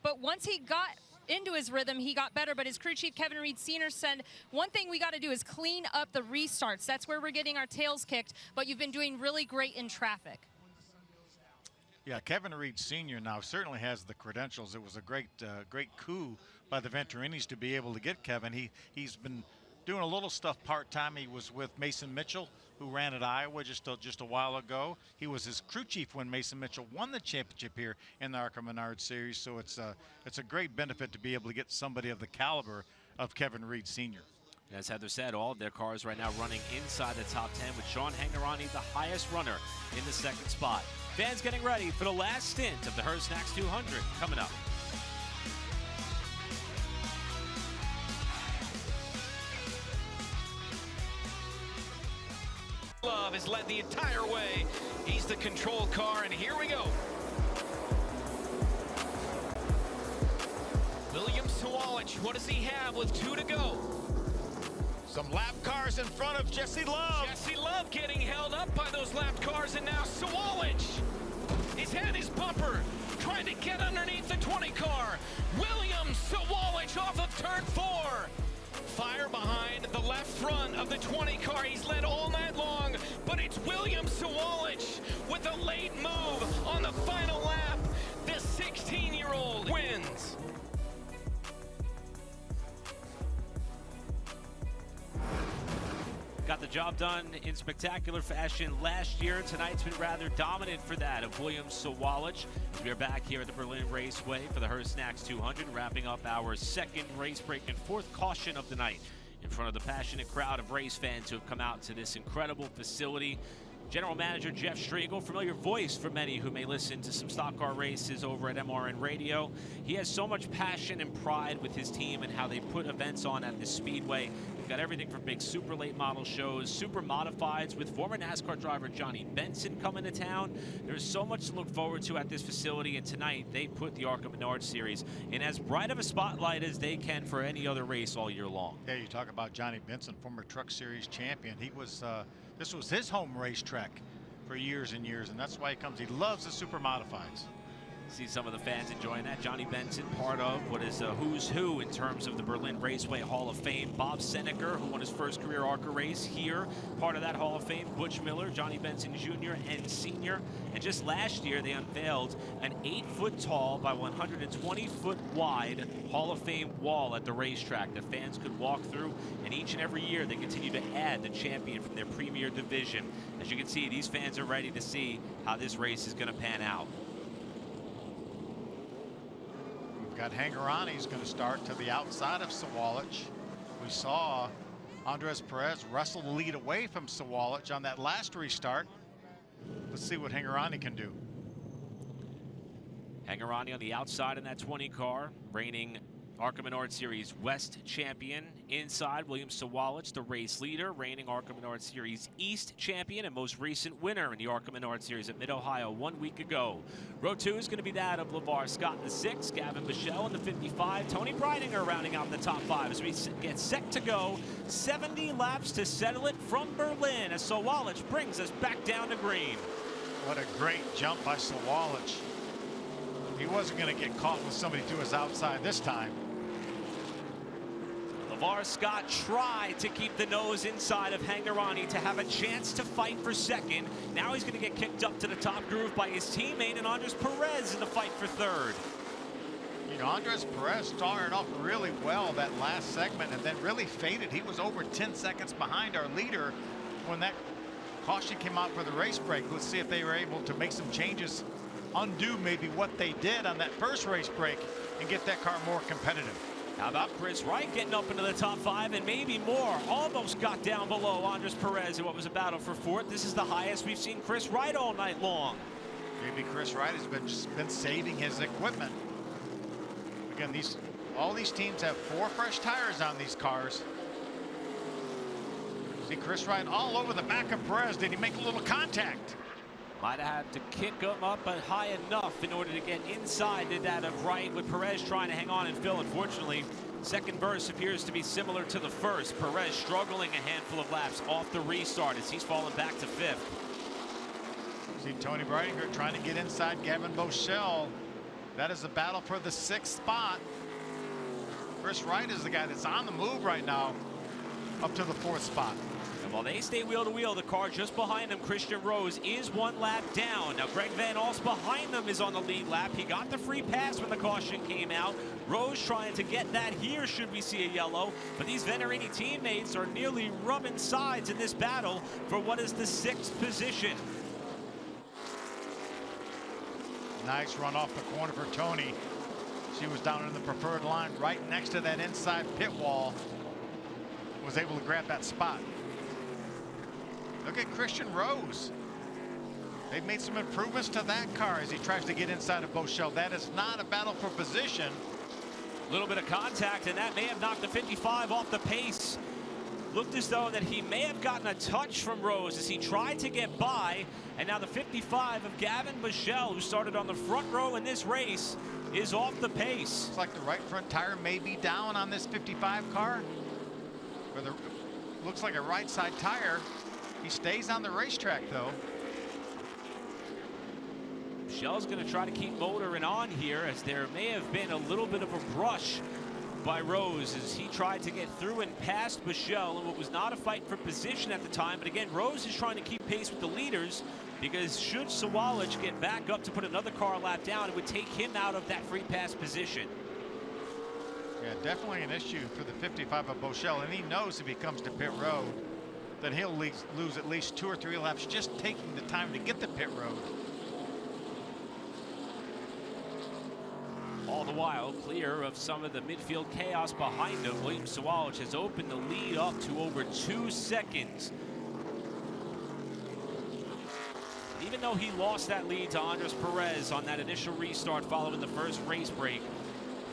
but once he got into his rhythm, he got better. But his crew chief, Kevin Reed Sr., said, one thing we got to do is clean up the restarts. That's where we're getting our tails kicked, but you've been doing really great in traffic. Yeah, Kevin Reed Sr. now certainly has the credentials. It was a great coup by the Venturinis to be able to get Kevin. He's been doing a little stuff part-time. He was with Mason Mitchell, who ran at Iowa just a while ago. He was his crew chief when Mason Mitchell won the championship here in the ARCA Menards Series. So it's a great benefit to be able to get somebody of the caliber of Kevin Reed Sr. As Heather said, all of their cars right now running inside the top 10, with Sean Hangarani the highest runner in the second spot. Fans getting ready for the last stint of the Her Snacks 200 coming up. Love has led the entire way. He's the control car, and here we go. William Sawalich, what does he have with 2 to go? Some lap cars in front of Jesse Love. Jesse Love getting held up by those lap cars, and now Sawalich. He's had his bumper, trying to get underneath the 20 car. William Sawalich off of turn 4. Fire behind the left front of the 20 car. He's led all night long, but it's William Sawalich with a late move on the final lap. The 16-year-old wins. Got the job done in spectacular fashion last year. Tonight's been rather dominant for that of William Sawalich. We are back here at the Berlin Raceway for the Her Snacks 200, wrapping up our second race break and fourth caution of the night in front of the passionate crowd of race fans who have come out to this incredible facility. General Manager Jeff Striegel, familiar voice for many who may listen to some stock car races over at MRN Radio. He has so much passion and pride with his team and how they put events on at this speedway. We've got everything from big super late model shows, super modifieds with former NASCAR driver Johnny Benson coming to town. There's so much to look forward to at this facility, and tonight they put the ARCA Menards Series in as bright of a spotlight as they can for any other race all year long. Yeah, you talk about Johnny Benson, former Truck Series champion. He was this was his home racetrack for years and years, and that's why he comes. He loves the super modifieds. See some of the fans enjoying that. Johnny Benson, part of what is a who's who in terms of the Berlin Raceway Hall of Fame. Bob Seneker, who won his first career ARCA race here, part of that Hall of Fame. Butch Miller, Johnny Benson Jr. and Sr. And just last year, they unveiled an 8-foot tall by 120-foot wide Hall of Fame wall at the racetrack that fans could walk through. And each and every year, they continue to add the champion from their premier division. As you can see, these fans are ready to see how this race is going to pan out. We've got Hangarani's going to start to the outside of Sawalich. We saw Andres Perez wrestle the lead away from Sawalich on that last restart. Let's see what Hangarani can do. Hangarani on the outside in that 20 car, reigning ARCA Menards Series West champion. Inside, William Sawalich, the race leader, reigning ARCA Menards Series East champion and most recent winner in the ARCA Menards Series at Mid-Ohio 1 week ago. Row 2 is going to be that of LeVar Scott in the 6, Gavin Boschel in the 55, Tony Breidinger rounding out the top 5 as we get set to go. 70 laps to settle it from Berlin as Sawalich brings us back down to green. What a great jump by Sawalich. He wasn't going to get caught with somebody to his outside this time. LeVar Scott tried to keep the nose inside of Hangarani to have a chance to fight for second. Now he's going to get kicked up to the top groove by his teammate and Andres Perez in the fight for third. You know, Andres Perez started off really well that last segment and then really faded. He was over 10 seconds behind our leader when that caution came out for the race break. Let's see if they were able to make some changes, undo maybe what they did on that first race break and get that car more competitive. How about Chris Wright getting up into the top 5 and maybe more? Almost got down below Andres Perez in what was a battle for fourth. This is the highest we've seen Chris Wright all night long. Maybe Chris Wright has been saving his equipment. Again, these All these teams have 4 fresh tires on these cars. See Chris Wright all over the back of Perez. Did he make a little contact? Might have had to kick him up but high enough in order to get inside to that of Wright, with Perez trying to hang on and fill. Unfortunately, second burst appears to be similar to the first. Perez struggling a handful of laps off the restart as he's fallen back to 5th. See Tony Breidinger trying to get inside Gavin Boschel. That is a battle for the 6th spot. Chris Wright is the guy that's on the move right now, up to the 4th spot. And while they stay wheel to wheel, the car just behind them, Christian Rose, is 1 lap down. Now Greg Van Alst behind them is on the lead lap. He got the free pass when the caution came out. Rose trying to get that here should we see a yellow. But these Venturini teammates are nearly rubbing sides in this battle for what is the 6th position. Nice run off the corner for Tony. She was down in the preferred line right next to that inside pit wall. Was able to grab that spot. Look at Christian Rose. They've made some improvements to that car as he tries to get inside of Boschel. That is not a battle for position. A little bit of contact, and that may have knocked the 55 off the pace. Looked as though that he may have gotten a touch from Rose as he tried to get by. And now the 55 of Gavin Boschel, who started on the front row in this race, is off the pace. It's like the right front tire may be down on this 55 car. Where the looks like a right side tire. He stays on the racetrack though. Bochel's going to try to keep motoring on here, as there may have been a little bit of a brush by Rose as he tried to get through and past Boschel in what was not a fight for position at the time. But again, Rose is trying to keep pace with the leaders, because should Sawalich get back up to put another car lap down, it would take him out of that free pass position. Yeah, definitely an issue for the 55 of Boschel, and he knows if he comes to pit road that he'll lose at least 2 or 3 laps just taking the time to get to pit road. All the while, clear of some of the midfield chaos behind him, William Sawalich has opened the lead up to over 2 seconds. Even though he lost that lead to Andres Perez on that initial restart following the first race break,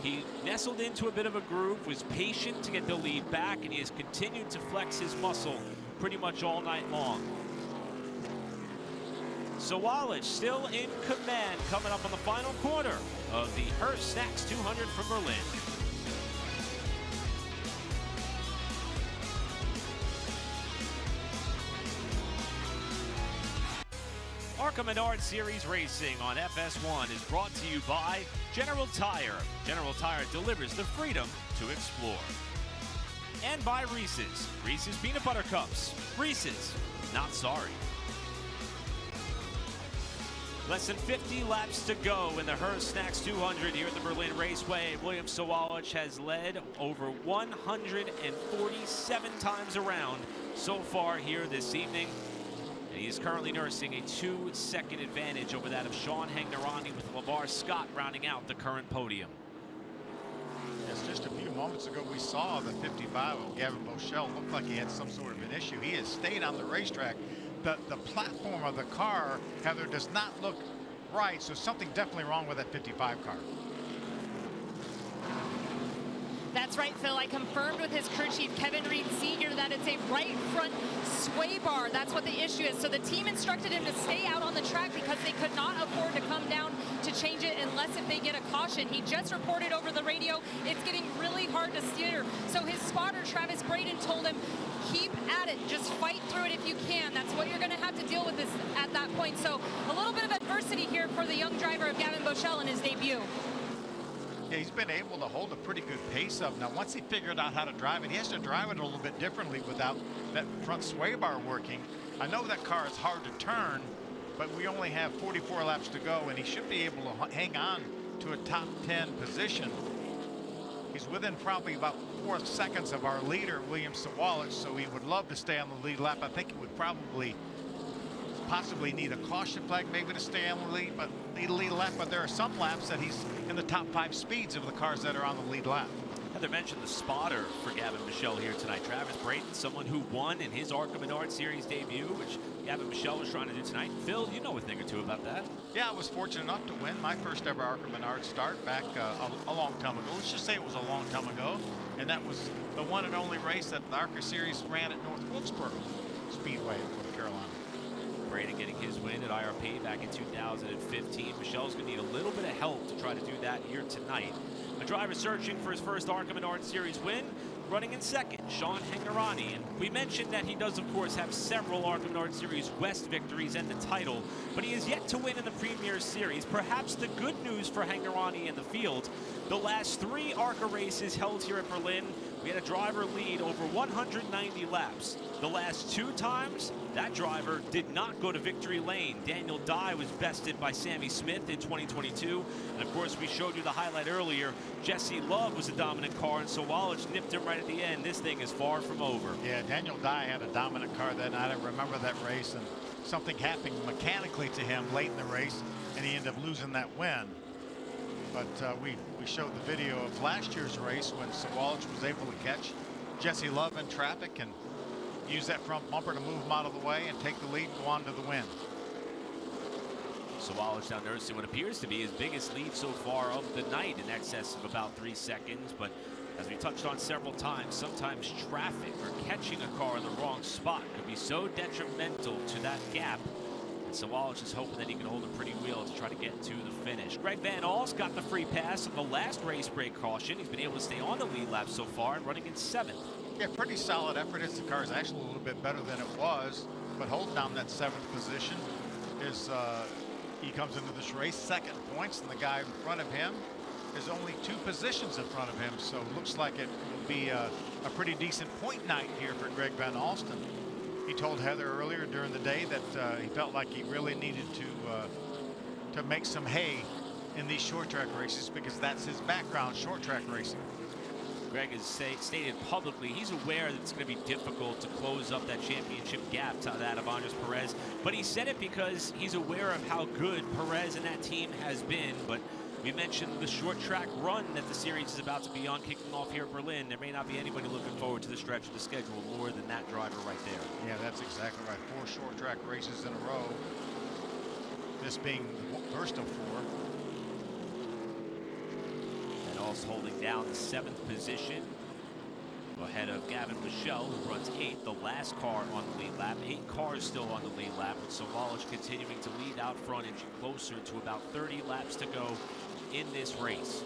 he nestled into a bit of a groove, was patient to get the lead back, and he has continued to flex his muscle pretty much all night long. Sawalich still in command coming up on the final quarter of the Hearst Snacks 200 from Berlin. ARCA Menards Series Racing on FS1 is brought to you by General Tire. General Tire delivers the freedom to explore. And by Reese's. Reese's Peanut Butter Cups. Reese's, not sorry. Less than 50 laps to go in the Hearst Snacks 200 here at the Berlin Raceway. William Sawalich has led over 147 times around so far here this evening. And he is currently nursing a 2-second advantage over that of Sean Hagnerani, with LeVar Scott rounding out the current podium. Yes, just a few moments ago we saw the 55 of Gavin Boschel looked like he had some sort of an issue. He has stayed on the racetrack. The platform of the car, Heather, does not look right, so something definitely wrong with that 55 car. That's right, Phil. I confirmed with his crew chief, Kevin Reed Sr., that it's a right front sway bar. That's what the issue is. So the team instructed him to stay out on the track because they could not afford to come down to change it unless if they get a caution. He just reported over the radio it's getting really hard to steer. So his spotter, Travis Braden, told him, keep at it. Just fight through it if you can. That's what you're going to have to deal with this at that point. So a little bit of adversity here for the young driver of Gavin Boschel in his debut. Yeah, he's been able to hold a pretty good pace up. Now, once he figured out how to drive it, he has to drive it a little bit differently without that front sway bar working. I know that car is hard to turn, but we only have 44 laps to go, and he should be able to hang on to a top 10 position. He's within probably about 4 seconds of our leader, William Sawalich, so he would love to stay on the lead lap. I think he would probably possibly need a caution flag maybe to stay on the lead, but need a lead lap. But there are some laps that he's in the top 5 speeds of the cars that are on the lead lap. Heather mentioned the spotter for Gavin Michelle here tonight. Travis Brayton, someone who won in his ARCA Menards Series debut, which Gavin Michelle was trying to do tonight. Phil, you know a thing or two about that. Yeah, I was fortunate enough to win my first ever ARCA Menards start back a long time ago. Let's just say it was a long time ago. And that was the one and only race that the ARCA Series ran at North Wilkesboro Speedway in North Carolina. Brayden getting his win at IRP back in 2015. Michelle's going to need a little bit of help to try to do that here tonight. A driver searching for his first ARCA Menards Series win, running in second, Sean Hangarani. And we mentioned that he does, of course, have several ARCA Menards Series West victories and the title, but he is yet to win in the Premier Series. Perhaps the good news for Hangarani in the field, the last 3 ARCA races held here at Berlin, we had a driver lead over 190 laps. The last 2 times, that driver did not go to victory lane. Daniel Dye was bested by Sammy Smith in 2022. And of course, we showed you the highlight earlier. Jesse Love was a dominant car, and Sawallich nipped him right at the end. This thing is far from over. Yeah, Daniel Dye had a dominant car that night. I remember that race, and something happened mechanically to him late in the race, and he ended up losing that win. But we showed the video of last year's race when Sawallich was able to catch Jesse Love in traffic and use that front bumper to move him out of the way and take the lead and go on to the win. Sawallich now nursing what appears to be his biggest lead so far of the night, in excess of about 3 seconds. But as we touched on several times, sometimes traffic or catching a car in the wrong spot could be so detrimental to that gap. And Sawallich is hoping that he can hold a pretty wheel to try to get to the finish. Greg Van Alst got the free pass on the last race break caution. He's been able to stay on the lead lap so far and running in 7th. Yeah, pretty solid effort. The car is actually a little bit better than it was, but holding down that 7th position is he comes into this race 2nd points, and the guy in front of him is only 2 positions in front of him. So it looks like it will be a pretty decent point night here for Greg Van Alst. He told Heather earlier during the day that he felt like he really needed to make some hay in these short track races because that's his background, short track racing. Greg has stated publicly he's aware that it's going to be difficult to close up that championship gap to that of Andres Perez, but he said it because he's aware of how good Perez and that team has been. But we mentioned the short track run that the series is about to be on, kicking off here at Berlin. There may not be anybody looking forward to the stretch of the schedule more than that driver right there. Yeah, that's exactly right. 4 short track races in a row, this being the first of 4. Holding down the 7th position ahead of Gavin Michelle, who runs 8th, the last car on the lead lap. 8 cars still on the lead lap, with Sawallich continuing to lead out front, inching closer to about 30 laps to go in this race.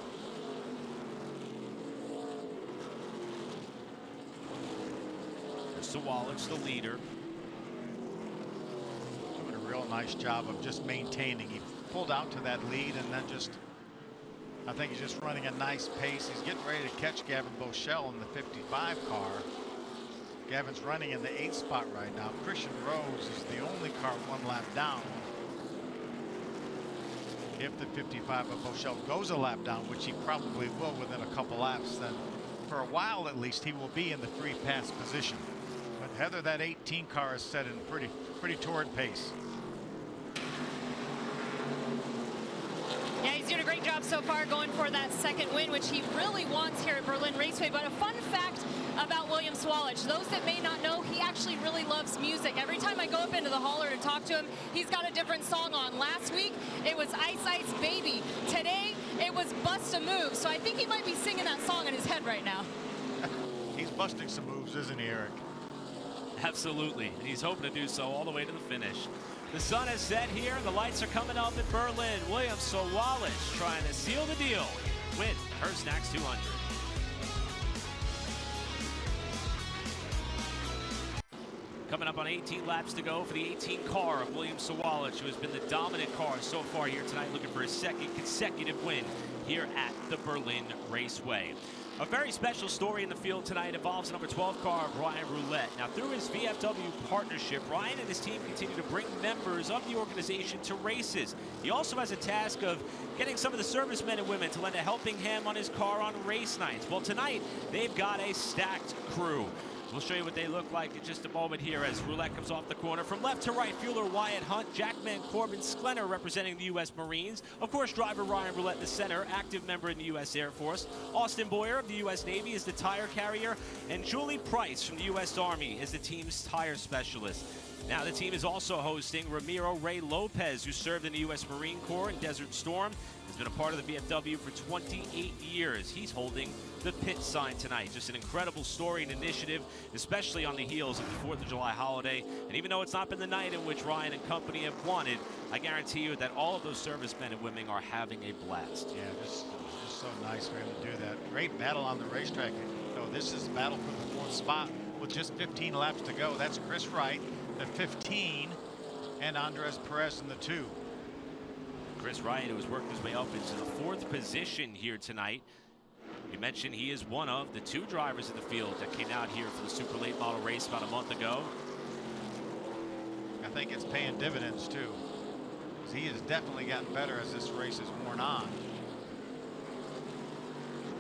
Sawallich, the leader, doing a real nice job of just maintaining. He pulled out to that lead and then just, I think he's just running a nice pace. He's getting ready to catch Gavin Boschel in the 55 car. Gavin's running in the 8th spot right now. Christian Rose is the only car 1 lap down. If the 55 of Boschel goes a lap down, which he probably will within a couple laps, then for a while at least he will be in the free pass position. But Heather, that 18 car is set in pretty torrid pace. Yeah, he's doing a great job so far going for that 2nd win, which he really wants here at Berlin Raceway. But a fun fact about William Sawallich, those that may not know, he actually really loves music. Every time I go up into the hauler to talk to him, he's got a different song on. Last week, it was Ice Ice Baby. Today, it was Bust a Move. So I think he might be singing that song in his head right now. He's busting some moves, isn't he, Eric? Absolutely, and he's hoping to do so all the way to the finish. The sun has set here, and the lights are coming up in Berlin. William Sawallich trying to seal the deal. Win her Snacks 200. Coming up on 18 laps to go for the 18 car of William Sawallich, who has been the dominant car so far here tonight, looking for his 2nd consecutive win here at the Berlin Raceway. A very special story in the field tonight involves the number 12 car of Ryan Roulette. Now, through his VFW partnership, Ryan and his team continue to bring members of the organization to races. He also has a task of getting some of the servicemen and women to lend a helping hand on his car on race nights. Well, tonight, they've got a stacked crew. We'll show you what they look like in just a moment here as roulette comes off the corner. From left to right, fueler Wyatt Hunt, Jackman Corbin Sklenner representing the U.S. Marines. Of course, driver Ryan Roulette in the center, active member in the U.S. Air Force. Austin Boyer of the U.S. Navy is the tire carrier. And Julie Price from the U.S. Army is the team's tire specialist. Now the team is also hosting Ramiro Ray Lopez, who served in the U.S. Marine Corps in Desert Storm. Has been a part of the BMW for 28 years. He's holding the pit sign tonight. Just an incredible story and initiative, especially on the heels of the 4th of July holiday. And even though it's not been the night in which Ryan and company have wanted, I guarantee you that all of those servicemen and women are having a blast. Yeah, just so nice for him to do that. Great battle on the racetrack. You know, this is a battle for the 4th spot with just 15 laps to go. That's Chris Wright, the 15, and Andres Perez in the 2. Chris Wright, who has worked his way up into the 4th position here tonight. You mentioned he is one of the 2 drivers in the field that came out here for the super late model race about a month ago. I think it's paying dividends too, because he has definitely gotten better as this race has worn on.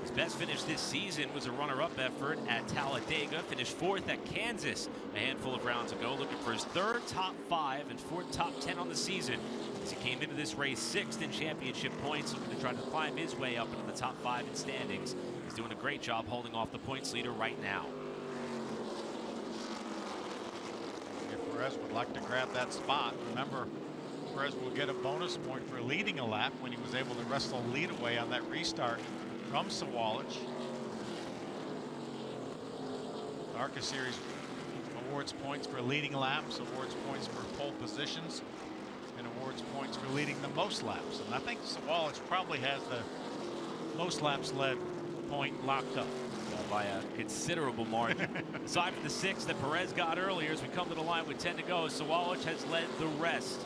His best finish this season was a runner-up effort at Talladega, finished 4th at Kansas a handful of rounds ago, looking for his 3rd top 5 and 4th top 10 on the season. As he came into this race 6th in championship points, looking to try to climb his way up into the top 5 in standings. He's doing a great job holding off the points leader right now. If Perez would like to grab that spot, remember, Perez will get a bonus point for leading a lap when he was able to wrestle a lead away on that restart from Sawalich. The ARCA Series awards points for leading laps, awards points for pole positions, and awards points for leading the most laps. And I think Sawalich probably has the most laps led point locked up. By a considerable margin. Aside from the 6 that Perez got earlier, as we come to the line with 10 to go, Sawalich has led the rest.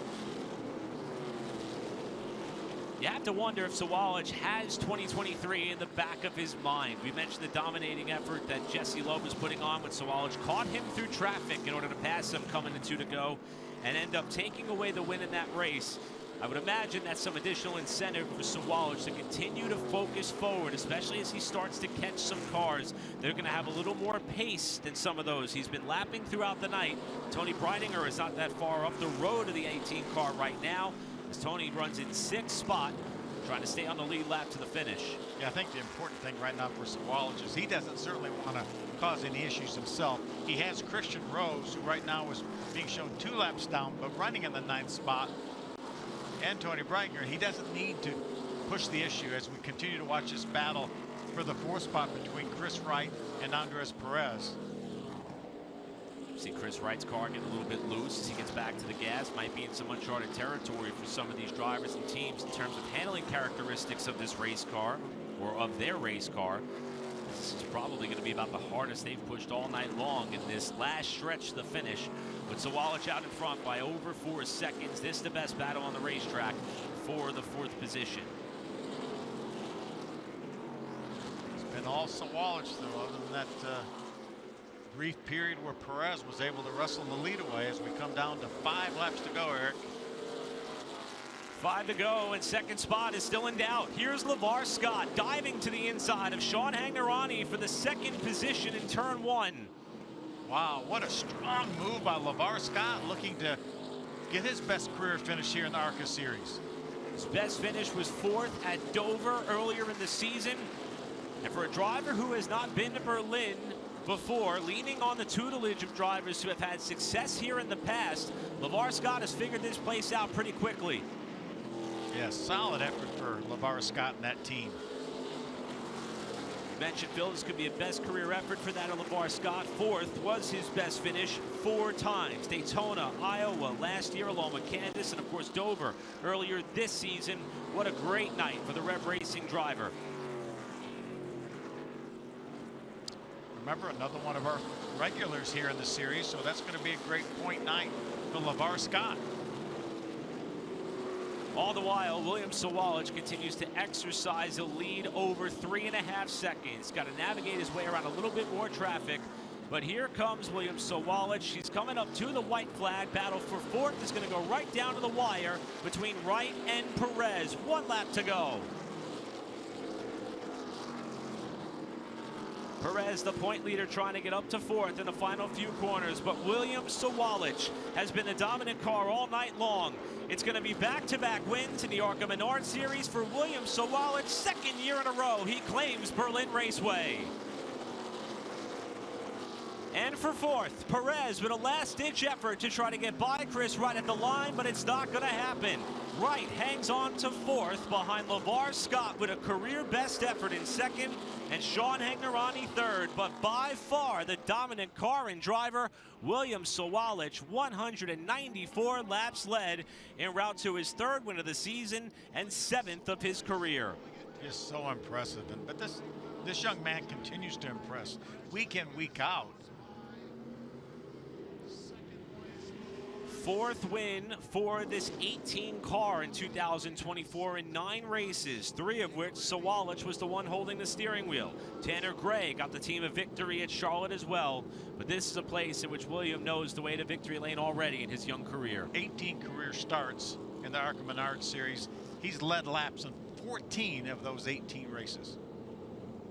You have to wonder if Sawalich has 2023 in the back of his mind. We mentioned the dominating effort that Jesse Loeb was putting on when Sawalich caught him through traffic in order to pass him coming to 2 to go and end up taking away the win in that race. I would imagine that's some additional incentive for Sawalich to continue to focus forward, especially as he starts to catch some cars. They're going to have a little more pace than some of those he's been lapping throughout the night. Tony Breidinger is not that far up the road of the 18 car right now, as Tony runs in 6th spot, trying to stay on the lead lap to the finish. Yeah, I think the important thing right now for Sawalich is he doesn't certainly want to cause any issues himself. He has Christian Rose, who right now is being shown 2 laps down, but running in the 9th spot, and Tony Breidinger. He doesn't need to push the issue as we continue to watch this battle for the 4th spot between Chris Wright and Andres Perez. See Chris Wright's car getting a little bit loose as he gets back to the gas. Might be in some uncharted territory for some of these drivers and teams in terms of handling characteristics of this race car, or of their race car. This is probably going to be about the hardest they've pushed all night long in this last stretch to the finish. With Sawalich out in front by over 4 seconds, this is the best battle on the racetrack for the 4th position. It's been all Sawalich, though, other than that brief period where Perez was able to wrestle the lead away as we come down to 5 laps to go, Eric. 5 to go, and 2nd spot is still in doubt. Here's LeVar Scott diving to the inside of Sean Hagnerani for the 2nd position in turn 1. Wow, what a strong move by LeVar Scott, looking to get his best career finish here in the ARCA Series. His best finish was 4th at Dover earlier in the season. And for a driver who has not been to Berlin before, leaning on the tutelage of drivers who have had success here in the past, LeVar Scott has figured this place out pretty quickly. Yeah, solid effort for LeVar Scott and that team. You mentioned, Phil, this could be a best career effort for that of LeVar Scott. 4th was his best finish 4 times. Daytona, Iowa last year, along with Kansas, and of course Dover earlier this season. What a great night for the Rev Racing driver. Remember, another one of our regulars here in the series, so that's going to be a great point night for LeVar Scott. All the while, William Sawalich continues to exercise a lead over 3.5 seconds. Got to navigate his way around a little bit more traffic. But here comes William Sawalich. He's coming up to the white flag. Battle for 4th is going to go right down to the wire between Wright and Perez. 1 lap to go. Perez, the point leader, trying to get up to fourth in the final few corners, but William Sawalich has been the dominant car all night long. It's going to be back-to-back wins in the ARCA Menards Series for William Sawalich. Second year in a row, he claims Berlin Raceway. And for fourth, Perez with a last-ditch effort to try to get by Chris Wright at the line, but it's not going to happen. Wright hangs on to fourth behind LeVar Scott with a career-best effort in second, and Sean Hagnerani third. But by far the dominant car and driver, William Sawalich, 194 laps led en route to his third win of the season and seventh of his career. Just so impressive. But this young man continues to impress week in, week out. Fourth win for this 18 car in 2024 in 9 races, 3 of which Sawalich was the one holding the steering wheel. Tanner Gray got the team a victory at Charlotte as well, but this is a place in which William knows the way to victory lane already in his young career. 18 career starts in the ARCA Menards Series. He's led laps in 14 of those 18 races.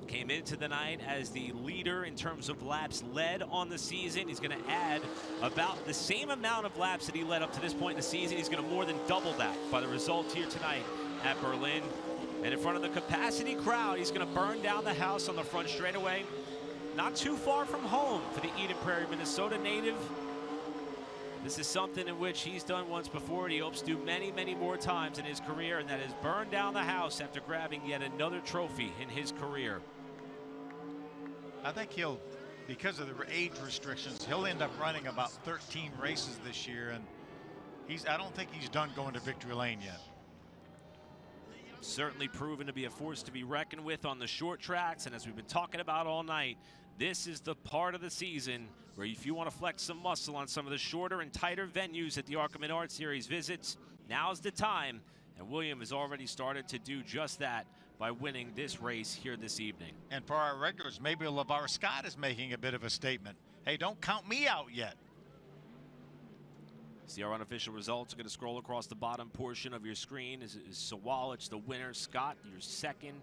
Came into the night as the leader in terms of laps led on the season. He's going to add about the same amount of laps that he led up to this point in the season. He's going to more than double that by the result here tonight at Berlin. And in front of the capacity crowd, he's going to burn down the house on the front straightaway. Not too far from home for the Eden Prairie, Minnesota native. This is something in which he's done once before, and he hopes to do many, many more times in his career, and that is burn down the house after grabbing yet another trophy in his career. I think he'll, because of the age restrictions, he'll end up running about 13 races this year, and I don't think he's done going to victory lane yet. Certainly proven to be a force to be reckoned with on the short tracks, and as we've been talking about all night, this is the part of the season where if you want to flex some muscle on some of the shorter and tighter venues that the ARCA Menards Series visits, now's the time, and William has already started to do just that by winning this race here this evening. And for our regulars, maybe LeVar Scott is making a bit of a statement. Hey, don't count me out yet. See, our unofficial results are going to scroll across the bottom portion of your screen. Is Sawalich the winner, Scott your second,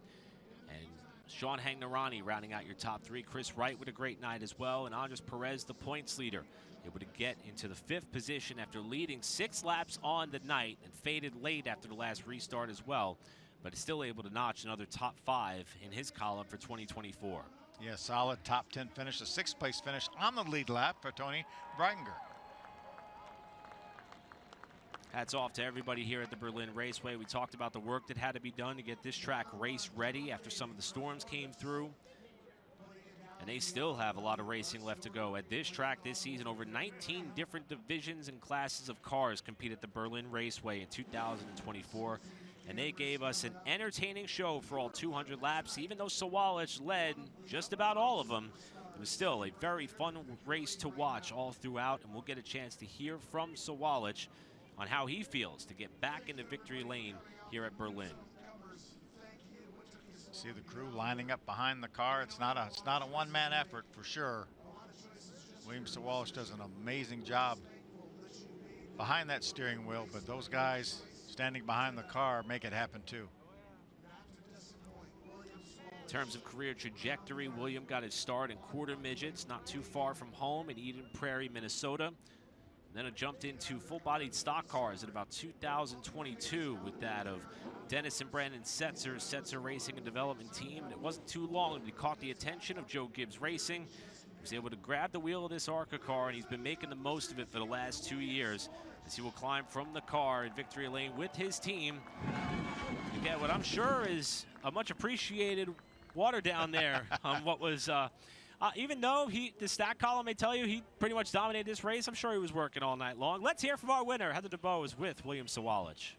and Sean Hagnerani rounding out your top 3. Chris Wright with a great night as well, and Andres Perez, the points leader, able to get into the 5th position after leading 6 laps on the night and faded late after the last restart as well, but is still able to notch another top 5 in his column for 2024. Yeah, solid top 10 finish, a 6th place finish on the lead lap for Tony Breitinger. Hats off to everybody here at the Berlin Raceway. We talked about the work that had to be done to get this track race ready after some of the storms came through. And they still have a lot of racing left to go. At this track this season, over 19 different divisions and classes of cars compete at the Berlin Raceway in 2024. And they gave us an entertaining show for all 200 laps. Even though Sawalich led just about all of them, it was still a very fun race to watch all throughout. And we'll get a chance to hear from Sawalich on how he feels to get back into victory lane here at Berlin. See the crew lining up behind the car. It's not a one-man effort for sure. William Sawalich does an amazing job behind that steering wheel, but those guys standing behind the car make it happen too. In terms of career trajectory, William got his start in quarter midgets, not too far from home in Eden Prairie, Minnesota. Then it jumped into full-bodied stock cars at about 2022 with that of Dennis and Brandon Setzer Racing and Development Team. And it wasn't too long until he caught the attention of Joe Gibbs Racing. He was able to grab the wheel of this ARCA car, and he's been making the most of it for the last 2 years as he will climb from the car in victory lane with his team. You get what I'm sure is a much appreciated water down there on what was even though the stat column may tell you he pretty much dominated this race, I'm sure he was working all night long. Let's hear from our winner. Heather DeBow is with William Sawalich.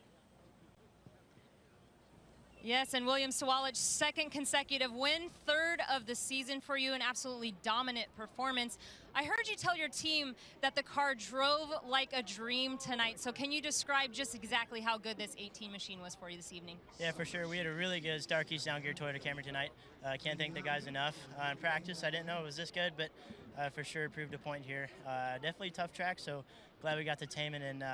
Yes, and William Sawalich, 2nd consecutive win, 3rd of the season for you, an absolutely dominant performance. I heard you tell your team that the car drove like a dream tonight, so can you describe just exactly how good this 18 machine was for you this evening? Yeah, for sure. We had a really good Starkey's down gear Toyota Camry tonight. Can't thank the guys enough. In practice, I didn't know it was this good, but for sure proved a point here. Definitely tough track, so glad we got to tame it and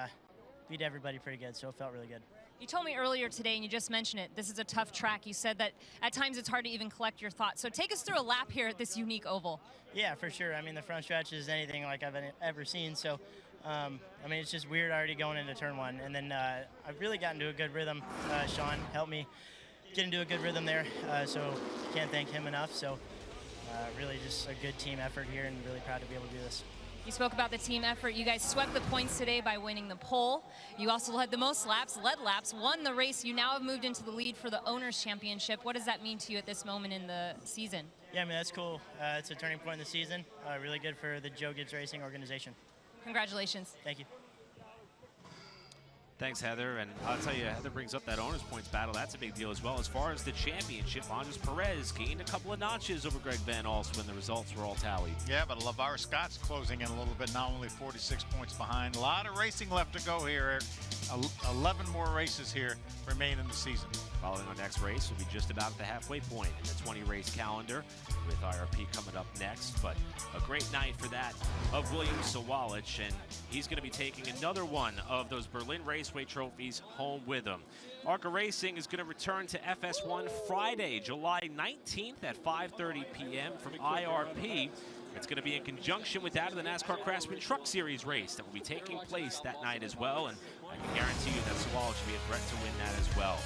beat everybody pretty good, so it felt really good. You told me earlier today, and you just mentioned it, this is a tough track. You said that at times it's hard to even collect your thoughts. So take us through a lap here at this unique oval. Yeah, for sure. I mean, the front stretch is anything like I've ever seen. So, I mean, it's just weird already going into turn one. And then I've really gotten into a good rhythm. Sean helped me get into a good rhythm there. So can't thank him enough. So really just a good team effort here, and really proud to be able to do this. You spoke about the team effort. You guys swept the points today by winning the pole. You also led the most laps, won the race. You now have moved into the lead for the Owners' Championship. What does that mean to you at this moment in the season? Yeah, I mean, that's cool. It's a turning point in the season. Really good for the Joe Gibbs Racing organization. Congratulations. Thank you. Thanks, Heather. And I'll tell you, Heather brings up that owner's points battle. That's a big deal as well. As far as the championship, Andres Perez gained a couple of notches over Greg Van Alst when the results were all tallied. Yeah, but LeVar Scott's closing in a little bit, now only 46 points behind. A lot of racing left to go here, Eric. 11 more races here remain in the season. Following our next race, we'll be just about at the halfway point in the 20-race calendar with IRP coming up next. But a great night for that of William Sawalich, and he's going to be taking another one of those Berlin Raceway trophies home with him. ARCA Racing is going to return to FS1 Friday, July 19th at 5:30 p.m. from IRP. It's going to be in conjunction with that of the NASCAR Craftsman Truck Series race that will be taking place that night as well, and I can guarantee you that Sawalich will be a threat to win that as well.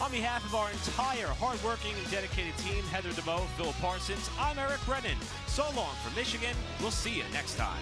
On behalf of our entire hardworking and dedicated team, Heather DeVoe, Phil Parsons, I'm Eric Brennan. So long from Michigan. We'll see you next time.